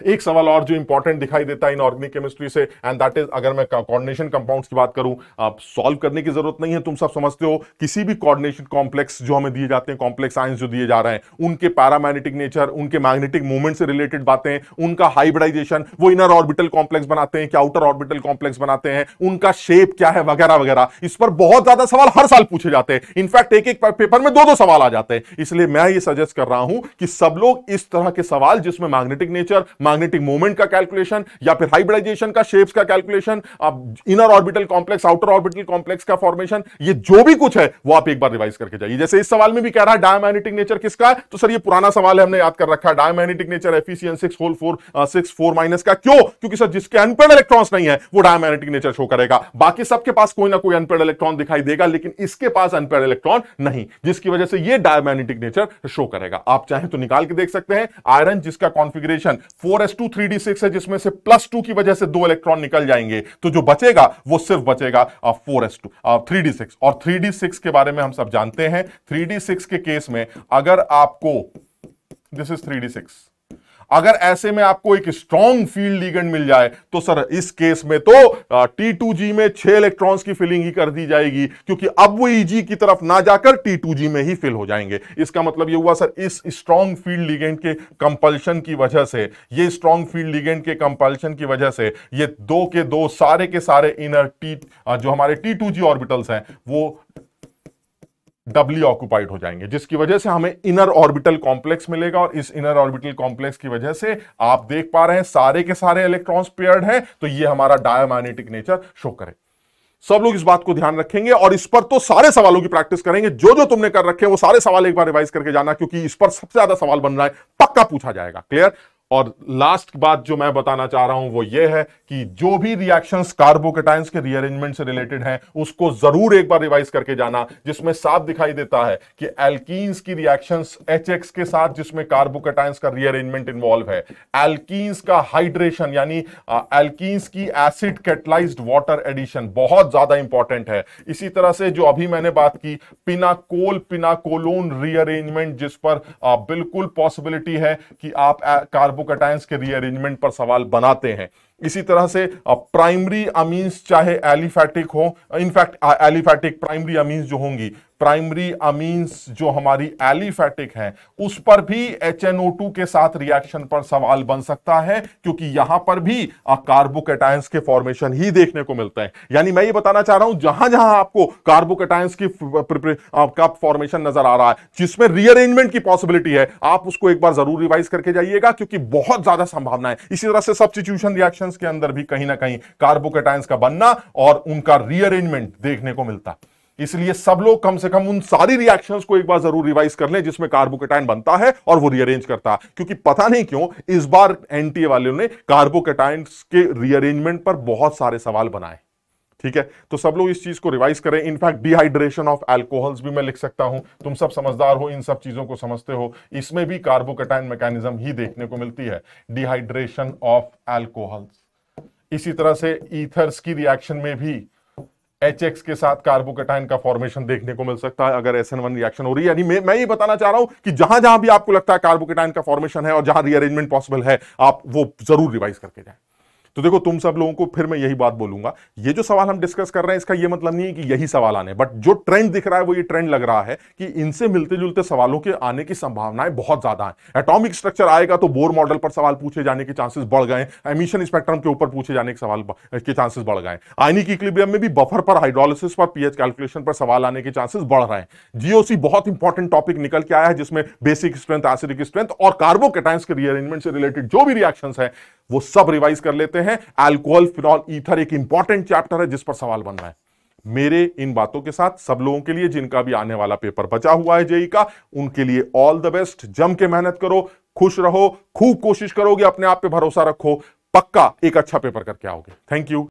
एक सवाल और जो इंपॉर्टेंट दिखाई देता है इनऑर्गेनिक केमिस्ट्री से, एंड दैट इज, अगर मैं कोऑर्डिनेशन कंपाउंड्स की बात करूं, आप सॉल्व करने की जरूरत नहीं है, तुम सब समझते हो। किसी भी कोऑर्डिनेशन कॉम्प्लेक्स जो हमें दिए जाते हैं, कॉम्प्लेक्स आयंस जो दिए जा रहे हैं, उनके पैरामैग्नेटिक नेचर, उनके मैग्नेटिक मूवमेंट से रिलेटेड बातें, उनका हाइब्रिडाइजेशन, वो इनर ऑर्बिटल कॉम्प्लेक्स बनाते हैं क्या आउटर ऑर्बिटल कॉम्प्लेक्स बनाते हैं, उनका शेप क्या है, वगैरह वगैरह। इस पर बहुत ज्यादा सवाल हर साल पूछे जाते हैं। इनफैक्ट एक एक पेपर में दो दो सवाल आ जाते हैं। इसलिए मैं ये सजेस्ट कर रहा हूं कि सब लोग इस तरह के सवाल जिसमें मैग्नेटिक नेचर, मैग्नेटिक मूवमेंट का कैलकुलेशन या फिर हाइब्रिडाइजेशन का, शेप्स का calculation, inner orbital complex, outer orbital complex का फॉर्मेशन, ये जो भी कुछ है वो आप एक बार रिवाइज करके जाइए। जैसे इस सवाल में भी कह रहा है डायमैग्नेटिक नेचर किसका है, तो सर ये पुराना सवाल है, हमने याद कर रखा है। डायमैग्नेटिक नेचर Fe6 माइनस का। क्यों? क्योंकि सर जिसके अनपेयर्ड इलेक्ट्रॉन्स नहीं है वो डायमैग्नेटिक नेचर शो करेगा। बाकी सबके पास कोई ना कोई अनपेयर्ड इलेक्ट्रॉन दिखाई देगा, लेकिन इसके पास अनपेयर्ड इलेक्ट्रॉन नहीं, जिसकी वजह से ये डायमैग्नेटिक नेचर शो करेगा। आप चाहें तो निकाल के देख सकते हैं। आयरन जिसका कॉन्फिगरेशन 4s2 3d6 है, जिसमें से +2 की वजह से 2 इलेक्ट्रॉन निकल जाएंगे, तो जो बचेगा वो सिर्फ बचेगा 4s2 3d6। और 3d6 के बारे में हम सब जानते हैं। 3d6 के केस में अगर आपको, दिस इज 3d6, अगर ऐसे में आपको एक स्ट्रॉन्ग फील्ड लिगेंड मिल जाए तो सर इस केस में तो T2G में 6 इलेक्ट्रॉन्स की फिलिंग ही कर दी जाएगी, क्योंकि अब वो EG की तरफ ना जाकर T2G में ही फिल हो जाएंगे। इसका मतलब ये हुआ सर, इस स्ट्रॉन्ग फील्ड लिगेंड के कंपल्शन की वजह से, ये स्ट्रॉन्ग फील्ड लिगेंड के कंपल्शन की वजह से ये दो के दो सारे के सारे इनर जो हमारे T2G ऑर्बिटल्स हैं वो डबली ऑक्युपाइड हो जाएंगे, जिसकी वजह से हमें इनर ऑर्बिटल कॉम्प्लेक्स मिलेगा। और इस इनर ऑर्बिटल कॉम्प्लेक्स की वजह से आप देख पा रहे हैं सारे के सारे इलेक्ट्रॉन्स पेयर्ड हैं, तो ये हमारा डायमैग्नेटिक नेचर शो करे। सब लोग इस बात को ध्यान रखेंगे और इस पर तो सारे सवालों की प्रैक्टिस करेंगे। जो जो तुमने कर रखे हैं वो सारे सवाल एक बार रिवाइज करके जाना, क्योंकि इस पर सबसे ज्यादा सवाल बन रहा है, पक्का पूछा जाएगा। क्लियर? और लास्ट बात जो मैं बताना चाह रहा हूं वो ये है कि जो भी रिएक्शंस कार्बोकैटायंस के रीअरेंजमेंट से रिलेटेड हैं उसको जरूर एक बार रिवाइज करके जाना, जिसमें साफ दिखाई देता है कि एल्कीन्स की रिएक्शंस HX के साथ जिसमें कार्बोकैटायंस का रीअरेंजमेंट इन्वॉल्व है, एल्कीन्स का हाइड्रेशन यानी एल्कीन्स की एसिड कैटलाइज्ड वाटर एडिशन बहुत ज्यादा इंपॉर्टेंट है। इसी तरह से जो अभी मैंने बात की पिनाकोल पिनाकोलोन रीअरेंजमेंट, जिस पर बिल्कुल पॉसिबिलिटी है कि आप कार्बोकैटायंस के रीअरेंजमेंट पर सवाल बनाते हैं। इसी तरह से प्राइमरी अमीन्स चाहे एलिफैटिक हो, इनफैक्ट एलिफैटिक प्राइमरी अमीन्स जो होंगी, प्राइमरी अमीन्स जो हमारी एलिफैटिक हैं, उस पर भी HNO2 के साथ रिएक्शन पर सवाल बन सकता है, क्योंकि यहां पर भी कार्बोकैटायंस के फॉर्मेशन ही देखने को मिलते हैं। यानी मैं ये बताना चाह रहा हूं, जहां जहां आपको कार्बोकैटायंस की का फॉर्मेशन नजर आ रहा है जिसमें रीअरेंजमेंट की पॉसिबिलिटी है, आप उसको एक बार जरूर रिवाइज करके जाइएगा, क्योंकि बहुत ज्यादा संभावना है। इसी तरह से सब्स्टिट्यूशन रिएक्शंस के अंदर भी कहीं ना कहीं कार्बोकैटायंस का बनना और उनका रीअरेंजमेंट देखने को मिलता है। इसलिए सब लोग कम से कम उन सारी रिएक्शंस को एक बार जरूर रिवाइज कर लें जिसमें कार्बोकैटायन बनता है और वो रीअरेंज करता है, क्योंकि पता नहीं क्यों इस बार एनटीए वालों ने कार्बोकैटायंस के रीअरेंजमेंट पर बहुत सारे सवाल बनाए। ठीक है, तो सब लोग इस चीज को रिवाइज करें। इनफैक्ट डिहाइड्रेशन ऑफ अल्कोहल्स भी मैं लिख सकता हूं, तुम सब समझदार हो, इन सब चीजों को समझते हो, इसमें भी कार्बोकैटायन मैकेनिज्म ही देखने को मिलती है, डिहाइड्रेशन ऑफ अल्कोहल्स। इसी तरह से ईथर्स की रिएक्शन में भी HX के साथ कार्बोकैटायन का फॉर्मेशन देखने को मिल सकता है अगर SN1 रिएक्शन हो रही है। यानी मैं ये बताना चाह रहा हूं कि जहां जहां भी आपको लगता है कार्बोकैटायन का फॉर्मेशन है और जहां रीअरेंजमेंट पॉसिबल है, आप वो जरूर रिवाइज करके जाएं। तो देखो तुम सब लोगों को फिर मैं यही बात बोलूंगा, ये जो सवाल हम डिस्कस कर रहे हैं इसका ये मतलब नहीं है कि यही सवाल आने, बट जो ट्रेंड दिख रहा है वो ये ट्रेंड लग रहा है कि इनसे मिलते जुलते सवालों के आने की संभावनाएं बहुत ज्यादा हैं। एटॉमिक स्ट्रक्चर आएगा तो बोर मॉडल पर सवाल पूछे जाने के चांसेस बढ़ गए, एमिशन स्पेक्ट्रम के ऊपर पूछे जाने के सवाल के चांसेस बढ़ गए, आयनिक इक्विलिब्रियम में भी बफर पर, हाइड्रोलिसिस पर, पीएच कैलकुलेशन पर सवाल आने के चांसेस बढ़ रहे हैं। जीओसी बहुत इंपॉर्टेंट टॉपिक निकल के आया है जिसमें बेसिक स्ट्रेंथ, एसिडिक स्ट्रेंथ और कार्बोकेटाइंस के रीअरेंजमेंट से रिलेटेड जो भी रिएक्शंस है वो सब रिवाइज कर लेते हैं। अल्कोहल, फिनॉल, ईथर एक इंपॉर्टेंट चैप्टर है जिस पर सवाल बन रहा है। मेरे इन बातों के साथ सब लोगों के लिए जिनका भी आने वाला पेपर बचा हुआ है जेई का, उनके लिए ऑल द बेस्ट। जम के मेहनत करो, खुश रहो, खूब कोशिश करोगे, अपने आप पे भरोसा रखो, पक्का एक अच्छा पेपर करके आओगे। Thank you.